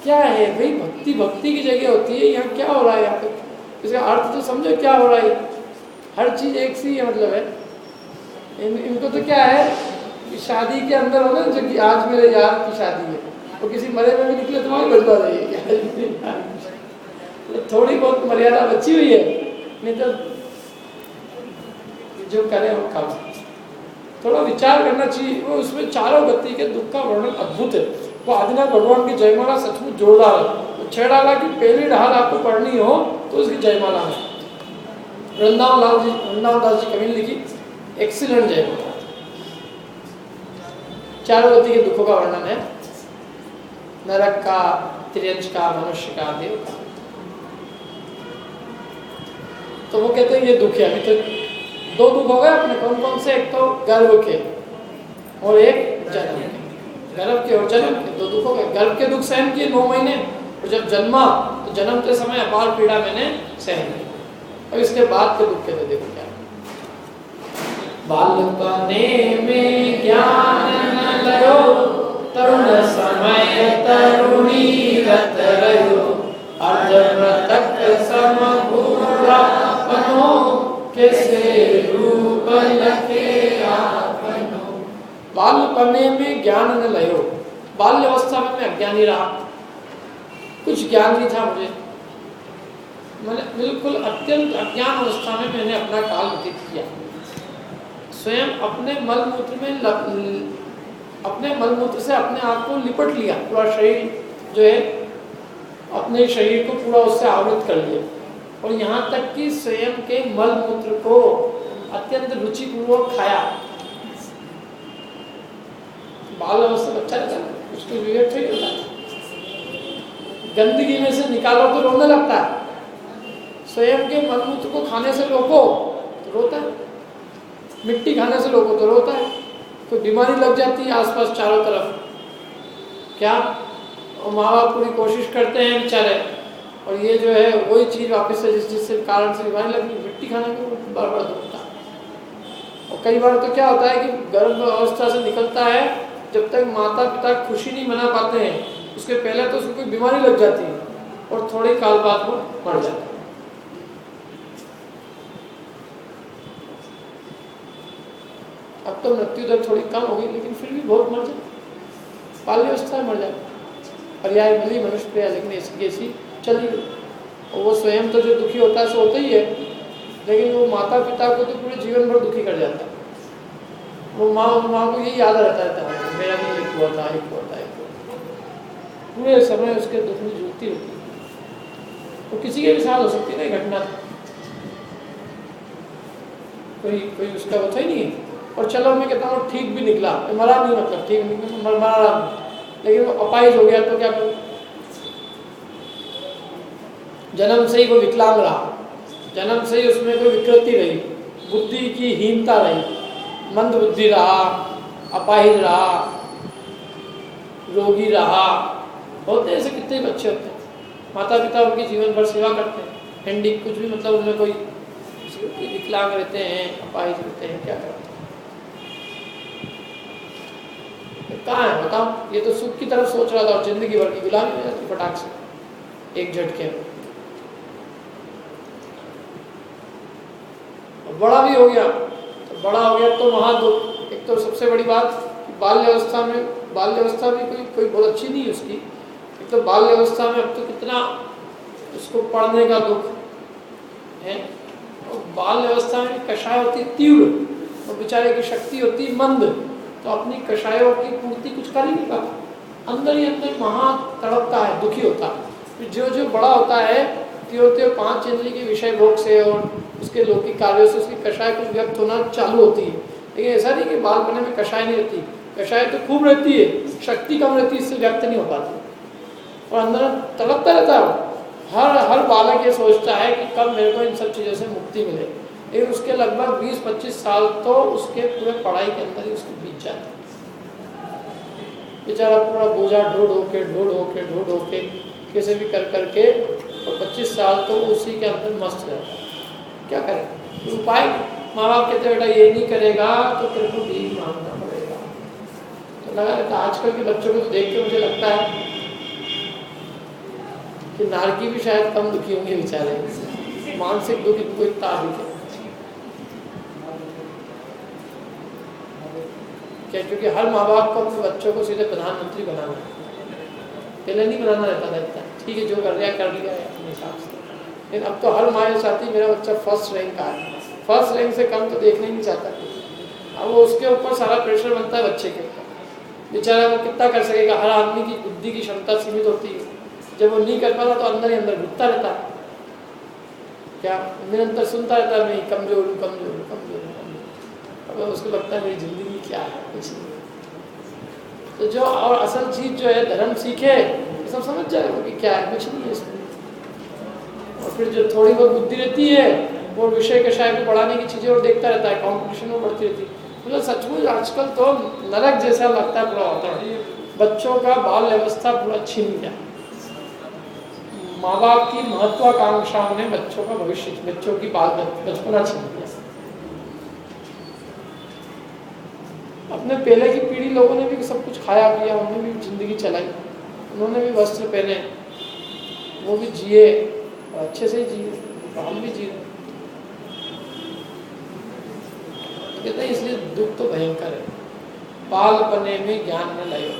क्या है भाई, भक्ति भक्ति की जगह होती है। यहाँ क्या हो रहा है, यहाँ पे इसका अर्थ तो समझो क्या हो रहा है। हर चीज एक सी है, मतलब है इनको तो क्या है कि शादी के अंदर होगा जो कि आज मेरे यार की शादी है, तो किसी मरे में भी निकले तो वहाँ बजवा देगी। तो थोड़ी बहुत मर्यादा बची हुई है, नहीं तो जो करे वो काम। थोड़ा विचार करना चाहिए। वो उसमें चारों गति के दुख का वर्णन अद्भुत है। वो आदिनाथ भगवान की जयमाला सचमुच जोरदार है। छह डाला की पहली ढाल आपको पढ़नी हो तो उसकी जयमाला है। वृंदावन दास जी कवि ने लिखी एक्सीलेंट जयमाला। चारों गति के दुखों का वर्णन है, नरक का, त्रियंश का, मनुष्य का, देव का। तो वो कहते हैं ये दुख है। अभी तो दो दुख हो गए अपने, कौन कौन से, एक तो गर्भ के और एक जन्म के। गर्भ के और जन्म के दो दुख हो गए। गर्भ के दुख सहन किए 9 महीने, और जब जन्मा तो जन्मते समय अपार पीड़ा मैंने सहन की। अब इसके बाद के दुख के तो देखो क्या। बालपने में ज्ञान न लयो, तरुण समय तरुणी रत रयो, अर्धमृतक सम बुरा बनो, कैसे रूप लखे आपनो। बाल्यपने में ज्ञान न लयो, बाल्य अवस्था में मैं अज्ञानी रहा, कुछ ज्ञान नहीं था मुझे, मैंने बिल्कुल अत्यंत अज्ञान अवस्था में मैंने अपना काल व्यतीत किया। स्वयं अपने मलमूत्र से अपने आप को लिपट लिया, पूरा शरीर जो है अपने शरीर को पूरा उससे आवृत कर लिया, और यहाँ तक कि स्वयं के मलमूत्र को अत्यंत रुचिपूर्वक खाया। बाल अवस्था बच्चा रहता है, उसको विवेक नहीं होता, गंदगी में से निकालो तो रोने लगता है, स्वयं के मलमूत्र को खाने से रोको तो रोता है, मिट्टी खाने से रोको तो रोता है, कोई बीमारी लग जाती है आसपास चारों तरफ, क्या और माँ बाप पूरी कोशिश करते हैं बेचारे, और ये जो है वही चीज़ वापस से जिससे कारण से बीमारी लगी, मिट्टी खाने को बार बार दुखता है। और कई बार तो क्या होता है कि गर्भ अवस्था से निकलता है, जब तक माता पिता खुशी नहीं मना पाते हैं उसके पहले तो उसको कोई बीमारी लग जाती है और थोड़े काल बाद वो मर जाता है। अब तो मृत्यु दर थोड़ी कम हो गई, लेकिन फिर भी बहुत मर जाए, बाल्यावस्था में मर जाए, पर्याय मिली मनुष्य प्रिया, लेकिन इसकी ऐसी चली गई। और वो स्वयं तो जो दुखी होता है सो होता ही है, लेकिन वो माता पिता को तो पूरे जीवन भर दुखी कर जाता है। वो माँ को यही याद रहता है मेरा भी एक हुआ था, एक हुआ था, एक हुआ था, पूरे समय उसके दुख में जूझती रहती है। तो किसी के भी साथ हो सकती है ना घटना, कोई उसका होता ही नहीं है। और चलो मैं कहता हूँ ठीक भी निकला, मरा नहीं, मतलब ठीक निकला, मरा नहीं, लेकिन वो अपाहिज हो गया तो क्या करूँ? जन्म से ही वो विकलांग रहा, जन्म से ही उसमें कोई विकृति रही, बुद्धि की हीनता रही, मंद बुद्धि रहा, अपाहिज रहा, रोगी रहा। होते ऐसे कितने बच्चे होते हैं, माता पिता उनकी जीवन भर सेवा करते हैं, हैंडी कुछ भी मतलब उनमें कोई विकलांग रहते हैं, अपाहिज रहते हैं, क्या करते हैं? कहाँ है बताओ? ये तो सुख की तरफ सोच रहा था और जिंदगी भर की गुलामी हो जाती फटाक से एक झटके में। बड़ा भी हो गया तो महादुख। एक तो सबसे बड़ी बात बाल्यावस्था भी कोई बहुत अच्छी नहीं है उसकी। एक तो बाल्यावस्था में अब तो कितना उसको पढ़ने का दुख है, और बाल्यावस्था में कषाय होती तीव्र और बेचारे की शक्ति होती मंद, तो अपनी कषायों की पूर्ति कुछ कर ही नहीं पाता, अंदर ही अंदर महा तड़पता है, दुखी होता है। फिर जो बड़ा होता है त्यो 5 इंद्रिय के विषय भोग से और उसके लौकिक कार्यों से उसकी कषाय कुछ व्यक्त होना चालू होती है। लेकिन ऐसा नहीं कि बालपने में कषाय नहीं रहती, कषाय तो खूब रहती है, शक्ति कम रहती है, इससे व्यक्त नहीं हो पाती और अंदर तड़पता रहता है। हर बालक ये सोचता है कि कब मेरे को इन सब चीज़ों से मुक्ति मिले, लेकिन उसके लगभग 20-25 साल तो उसके पूरे पढ़ाई के अंदर ही उसके बीत जाते हैं। बेचारा पूरा बोझा ढो के कैसे भी कर करके और 25 साल तो उसी के अंदर मस्त रहता है। क्या करें? उपाय माँ बाप कहते बेटा ये नहीं करेगा तो तेरे को भी मानना पड़ेगा। तो लगा रहता आजकल के बच्चों को तो देख के मुझे लगता है कि नारकी भी शायद कम दुखी होंगे बेचारे, मानसिक दुख इनको इतना अधिक है। क्या? क्योंकि हर माँ बाप को अपने बच्चों को सीधे प्रधानमंत्री बनाना है, पहले नहीं बनाना रहता था इतना, ठीक है जो कर लिया अपने हिसाब से। लेकिन अब तो हर माँ ये चाहती मेरा बच्चा फर्स्ट रैंक का है, फर्स्ट रैंक से कम तो देखना ही नहीं चाहता। अब वो उसके ऊपर सारा प्रेशर बनता है बच्चे के ऊपर, बेचारा वो कितना कर सकेगा। हर आदमी की बुद्धि की क्षमता सीमित होती है, जब वो नहीं कर पाता तो अंदर ही अंदर घुटता रहता है, क्या निरंतर सुनता रहता है मैं कमजोर हूँ। अब उसको लगता है मेरी जिंदगी क्या है, कुछ नहीं। तो जो और असल चीज जो है धर्म सीखे तो सब समझ जाएगा कि क्या है, कुछ नहीं है इसमें। और फिर जो थोड़ी बहुत बुद्धि रहती है वो विषय के शायद बढ़ाने की चीज़ें और देखता रहता है, कॉम्पिटिशन में बढ़ती रहती है। मतलब सचमुच आजकल तो नरक जैसा लगता है पूरा वातावरण, बच्चों का बाल अवस्था पूरा छीन गया। माँ बाप की महत्वाकांक्षाओं ने बच्चों का भविष्य, बच्चों की बचपना छीन लिया। अपने पहले की पीढ़ी लोगों ने भी सब कुछ खाया पिया, उन्होंने भी जिंदगी चलाई, उन्होंने भी वस्त्र पहने, वो भी जिए, अच्छे से जिए, हम भी जिए। कहते हैं इसलिए दुख तो भयंकर है। बालपने में ज्ञान न लयो।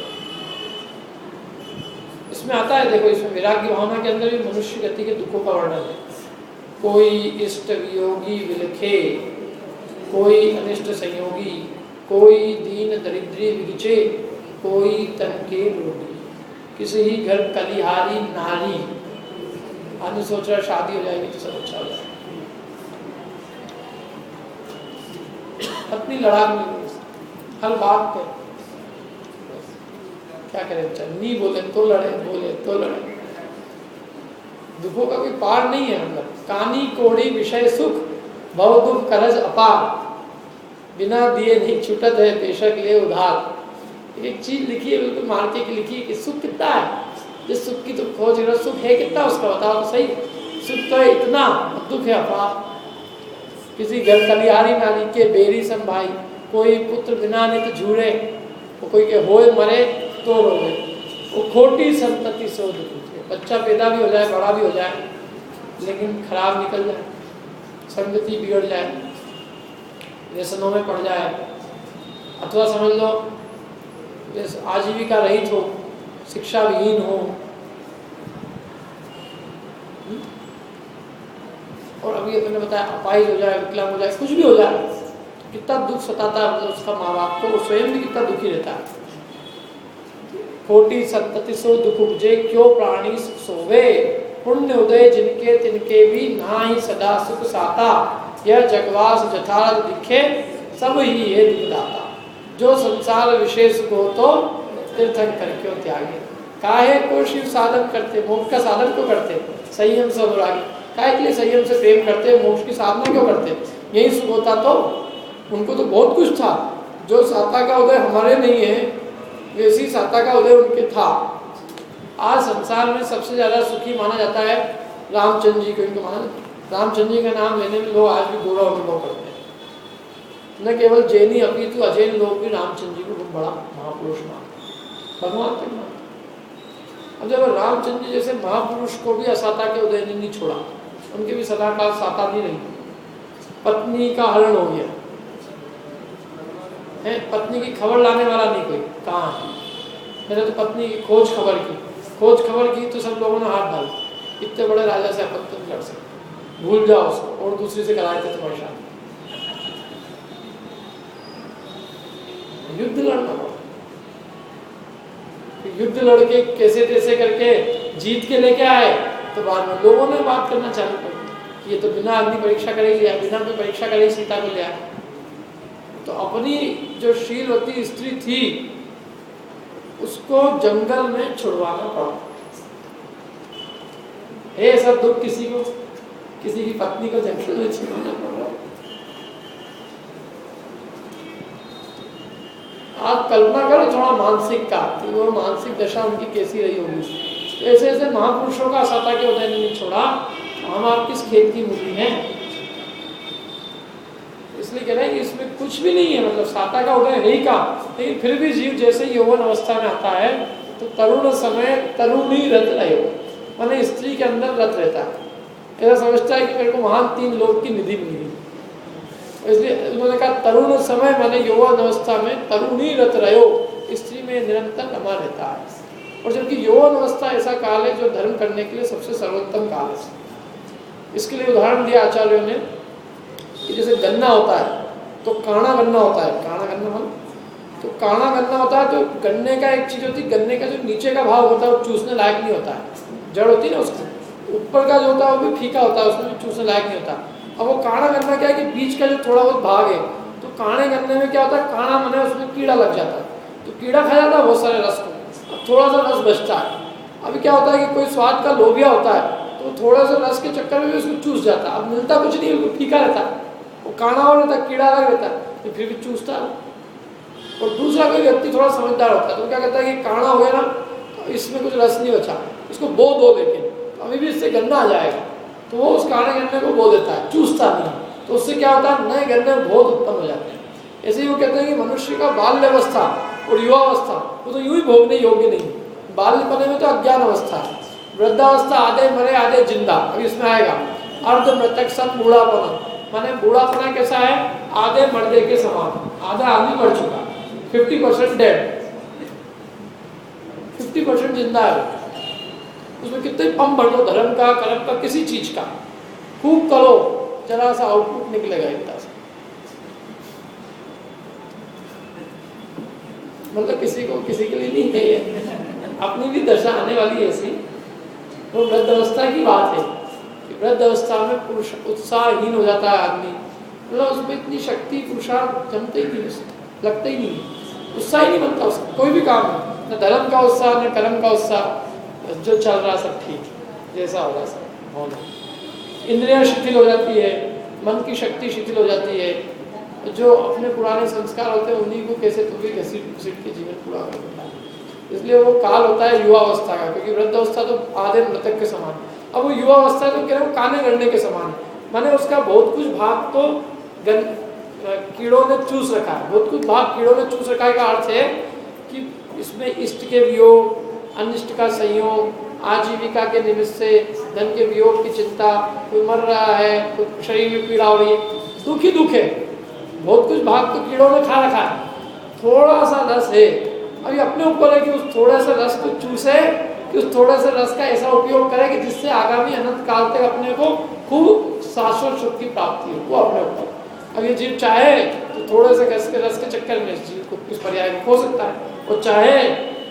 इसमें आता है, देखो इसमें वैराग्य भावना के अंदर भी मनुष्य गति के दुखों का वर्णन है। कोई इष्ट वियोगी विलखे, कोई अनिष्ट संयोगी, कोई दीन दरिद्री विगिचे, कोई तन के रोगी। किसी ही घर कलिहारी नारी, आदमी सोच रहा शादी हो जाएगी तो सब अच्छा हो जाएगा, पत्नी लड़ाक नहीं, हर बात पे क्या करें, नहीं बोले तो लड़े, बोले तो लड़े। दुखों का कोई पार नहीं है। मतलब कानी कोड़ी विषय सुख, भव दुख करज अपार, बिना दिए नहीं छूटत है बेशक ले उधार। एक चीज लिखी है बिल्कुल मार्के की लिखी है कि सुख कितना है, जिस सुख की तो खोज रहा, सुख है कितना उसका बताओ तो सही। सुख तो है इतना, दुख है अपार। किसी घर कलिहारी नारी के बेरी सम भाई, कोई पुत्र बिना नहीं तो झूरे, वो कोई के होए मरे तो रोवे, वो खोटी संतति सो दुख। बच्चा पैदा भी हो जाए, बड़ा भी हो जाए, लेकिन खराब निकल जाए, संगति बिगड़ जाए, व्यसनों में पड़ जाए, अथवा समझ लो आजीविका रहित हो, शिक्षा विहीन हो, और अभी मैंने बताया अपाहिज हो जाए, विकलांग हो जाए, कुछ भी हो जाए, तो कितना दुख सताता है मतलब उसका माँ बाप को, वो स्वयं भी कितना दुखी रहता है। खोटी संतति सो दुख उपजे, क्यों प्राणी सोवे, पुण्य उदय जिनके तिनके भी नाहि सदा सुख साता, यह जगवास जठार दिखे सब ही है दुखदाता। जो संसार विशेष को तो तीर्थंकर क्यों त्यागे, काहे को शिव साधन करते, मोक्ष का साधन क्यों करते, संयम से अनुरागी, काहे के लिए संयम से प्रेम करते, मोक्ष की साधना क्यों करते, यही सुख होता तो उनको तो बहुत कुछ था। जो साता का उदय हमारे नहीं है, वैसी साता का उदय उनके था। आज संसार में सबसे ज़्यादा सुखी माना जाता है रामचंद्र जी को, इनको माना जाता है। रामचंद्र जी का नाम लेने में लोग आज भी गौरव अनुभव करते हैं। न केवल जैनी अपितु अजैन लोग भी रामचंद्र जी को बहुत बड़ा महापुरुष मानते, भगवान तक मानते। अब जब रामचंद्र जी जैसे महापुरुष को भी असाता के उदय ने नहीं छोड़ा, उनके भी सदाकाल साता नहीं रही, पत्नी का हरण हो गया है, पत्नी की खबर लाने वाला नहीं कोई, कहाँ है, मैंने तो पत्नी की खोज खबर की तो सब लोगों ने हाथ डाल, इतने बड़े राजा से अपन नहीं लड़ सकते, भूल जाओ उसको, और दूसरी से कराए थे तुम्हारी शादी। युद्ध लड़ना पड़ा, युद्ध लड़के कैसे तैसे करके जीत के लेके आए, तो बाद में लोगों ने बात करना चालू कर दी, ये तो बिना अग्नि परीक्षा करे लिया, बिना कोई परीक्षा करे सीता को लिया। तो अपनी जो शीलवती स्त्री थी उसको जंगल में छुड़वाना पड़ा। हे सब दुख किसी की पत्नी को जंगल में छुड़वाना पड़ा। आप कल्पना करो थोड़ा मानसिक का, कि वो मानसिक दशा उनकी कैसी रही होगी। ऐसे ऐसे महापुरुषों का सता के उदय नहीं छोड़ा, हम आप किस खेत की मूली हैं। इसलिए कह रहे हैं कि इसमें कुछ भी नहीं है, मतलब साता का उदय है ही का, लेकिन फिर भी जीव जैसे यौवन अवस्था में आता है तो तरुण समय तरुणी रत रहे, माने स्त्री के अंदर रत रहता है, ऐसा समझता है कि मेरे को महान 3 लोक की निधि मिली। इसलिए उन्होंने कहा तरुण समय माने यौवन अवस्था में तरुणी रत रहो, स्त्री में निरंतर रमा रहता है। और जबकि यौवन अवस्था ऐसा काल है जो धर्म करने के लिए सबसे सर्वोत्तम काल है। इसके लिए उदाहरण दिया आचार्यों ने कि जैसे गन्ना होता है तो काणा गन्ना होता है, काणा गन्ना मतलब तो काणा गन्ना होता है, तो गन्ने का एक चीज़ होती है, गन्ने का जो नीचे का भाग होता है वो चूसने लायक नहीं होता है, जड़ होती है ना उसकी, ऊपर का जो होता है वो भी फीका होता है, उसमें भी चूसने लायक नहीं होता। अब वो काणा गन्ना क्या है कि बीच का जो थोड़ा बहुत भाग है, तो काणे गन्ने में क्या होता है, काणा मने उसमें कीड़ा लग जाता है, तो कीड़ा खा जाता है बहुत सारे रस को, अब थोड़ा सा रस बचता है। अभी क्या होता है कि कोई स्वाद का लोभिया होता है तो थोड़ा सा रस के चक्कर में भी उसको चूस जाता है, अब मिलता कुछ नहीं, बिल्कुल फीका रहता है, वो काणा हो रहता है, कीड़ा लग रहता है, तो फिर भी चूसता है। और दूसरा कोई व्यक्ति थोड़ा समझदार होता है तो क्या कहता है कि काणा हो गया ना, तो इसमें कुछ रस नहीं बचा, इसको बो दो, लेकिन तो अभी भी इससे गन्ना आ जाएगा, तो वो उस काणे गन्ने को बो देता है, चूसता नहीं, तो उससे क्या होता है, नए गन्ने बहुत उत्पन्न हो जाते हैं। ऐसे ही वो कहते हैं कि मनुष्य का बाल्यावस्था और युवावस्था वो तो यूं ही भोगने योग्य नहीं, बाल्यपने में तो अज्ञान अवस्था है, वृद्धावस्था आधे मरे आधे जिंदा, अभी इसमें आएगा, अर्ध मृतक सत बूढ़ापना, माने बूढ़ापना कैसा है, आधे मर्दे के समान, आधा आदमी मर चुका, 50% डेड, 50% जिंदा है। उसमें कितने पंप भर दो, धर्म का, कर्म का, किसी चीज का, खूब करो, जरा सा आउटपुट निकलेगा इतना सा। मतलब किसी के लिए नहीं है ये, अपनी भी दशा आने वाली है ऐसी। तो वृद्ध अवस्था की बात है कि वृद्ध अवस्था में पुरुष उत्साहहीन हो जाता है आदमी, मतलब उसमें इतनी शक्ति, पुरुषार्थ जमते ही नहीं, लगता ही नहीं, उत्साह ही नहीं बनता उसका कोई भी काम में, न धर्म का उत्साह न कर्म का उत्साह। जो चल रहा सब ठीक, जैसा हो रहा सब होना। इंद्रियां शिथिल हो जाती है, मन की शक्ति शिथिल हो जाती है, जो अपने पुराने संस्कार होते हैं उन्हीं को कैसे तो भी घसीट के जीवन पूरा कर देता है। इसलिए वो काल होता है युवा अवस्था का, क्योंकि वृद्ध अवस्था तो आधे मृतक के समान, अब वो युवा अवस्था तो कह रहे हो काने गड़ने के समान, माने उसका बहुत कुछ भाग तो कीड़ों ने चूस रखा है, बहुत कुछ भाग कीड़ों ने चूस रखा है का अर्थ है कि इसमें इष्ट के वियोग, अनिष्ट का संयोग, आजीविका के निमित्त से धन के वियोग की चिंता, कोई मर रहा है, कोई शरीर में पीड़ा हो रही है, दुख ही दुख है, बहुत कुछ भाग तो कीड़ों ने खा रखा है। थोड़ा सा रस है, अभी अपने ऊपर है कि उस थोड़े से रस को चूसे, कि उस थोड़े से रस का ऐसा उपयोग करे कि जिससे आगामी अनंत काल तक अपने को खूब शाश्वत सुख की प्राप्ति हो, वो अपने ऊपर। अब ये जीव चाहे तो थोड़े से रस के चक्कर में इस जीव को इस पर्याय में खो सकता है, और चाहे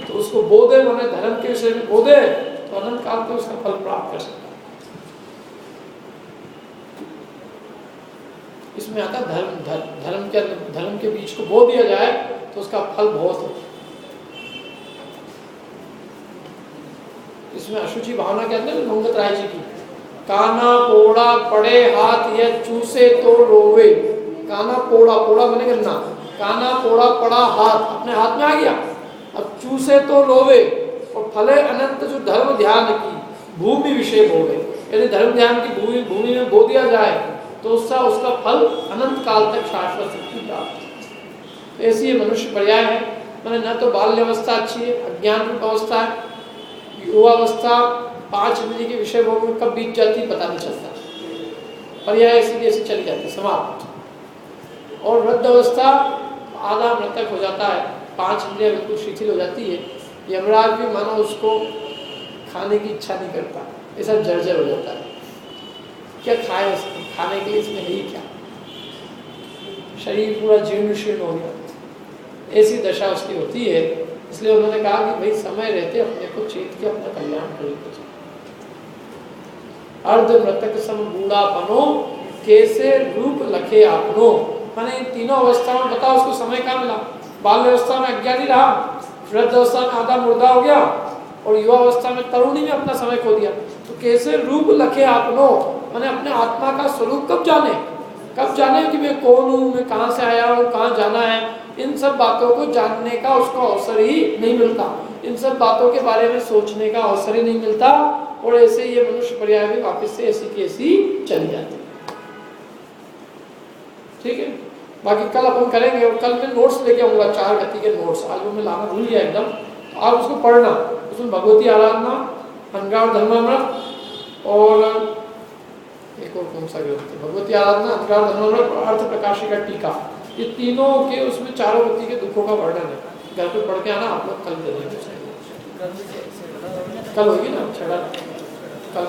तो उसको बोधे, माने धर्म के विषय में बोधे, तो अनंत काल तक उसका फल प्राप्त कर सकता है। इसमें आता धर्म के बीच को बो दिया जाए तो उसका फल बहुत है। इसमें अशुचि भावना के अंदर मंगत राय जी की, काना पोड़ा पड़े हाथ यह चूसे तो रोवे, काना पोड़ा, पोड़ा बने गन्ना, काना पोड़ा पड़ा हाथ अपने हाथ में आ गया, अब चूसे तो रोवे, और फले अनंत जो धर्म ध्यान की भूमि विषय होवे, यदि धर्म ध्यान की भूमि में बो दिया जाए तो उसका फल अनंत काल तक शाश्वत सिद्धि प्राप्त। ऐसी ये मनुष्य पर्याय है, मैंने न तो बाल्यावस्था अच्छी है, अज्ञान रूप अवस्था है, युवावस्था 5 इंद्रिय के विषय भोग में कब बीत जाती है पता नहीं चलता, पर्याय ऐसी ऐसी चली जाती समाप्त। और वृद्ध अवस्था आधा मृतक हो जाता है, 5 इंद्रियां बिल्कुल शिथिल हो जाती है, यमराज भी मानो उसको खाने की इच्छा नहीं करता, ऐसा जर्जर हो जाता है, क्या खाए उसको, खाने के लिए इसमें है ही क्या, शरीर पूरा जीर्ण शीर्ण हो गया, ऐसी दशा उसकी होती है। इसलिए उन्होंने कहा कि भाई समय रहते अपने को चेत के अपना कल्याण कर, अर्ध मृतक सम बूढ़ा बनो कैसे रूप लखे आपनो, माने इन तीनों अवस्थाओं में बताओ उसको समय कहाँ मिला, बाल्य अवस्था में अज्ञानी रहा, वृद्ध अवस्था में आधा मुर्दा हो गया, और युवा अवस्था में तरुणी में अपना समय खो दिया। तो कैसे रूप लखे आपनो, माने अपने आत्मा का स्वरूप कब जाने कि मैं कौन हूँ, मैं कहाँ से आया हूँ, कहाँ जाना है, इन सब बातों को जानने का उसको अवसर ही नहीं मिलता, इन सब बातों के बारे में सोचने का अवसर ही नहीं मिलता, और ऐसे ये मनुष्य पर्याय में वापस से ऐसी की ऐसी चली जाती। ठीक है, बाकी कल अपन करेंगे, और कल मैं नोट्स लेके आऊंगा, 4 गति के नोट्स, आज वो मैं लाना भूल गया एकदम, तो आप उसको पढ़ना, उसमें भगवती आराधना, अनगार धर्मामृत, और एक और कौन सा ग्रंथ है, भगवती आराधना, अनगार धर्मामृत और अर्थ प्रकाशी का टीका, ये तीनों के उसमें चारों गति के दुखों का वर्णन है। घर पे पढ़ के आना, आप लोग कल दे देंगे, कल होगी ना छड़ा, कल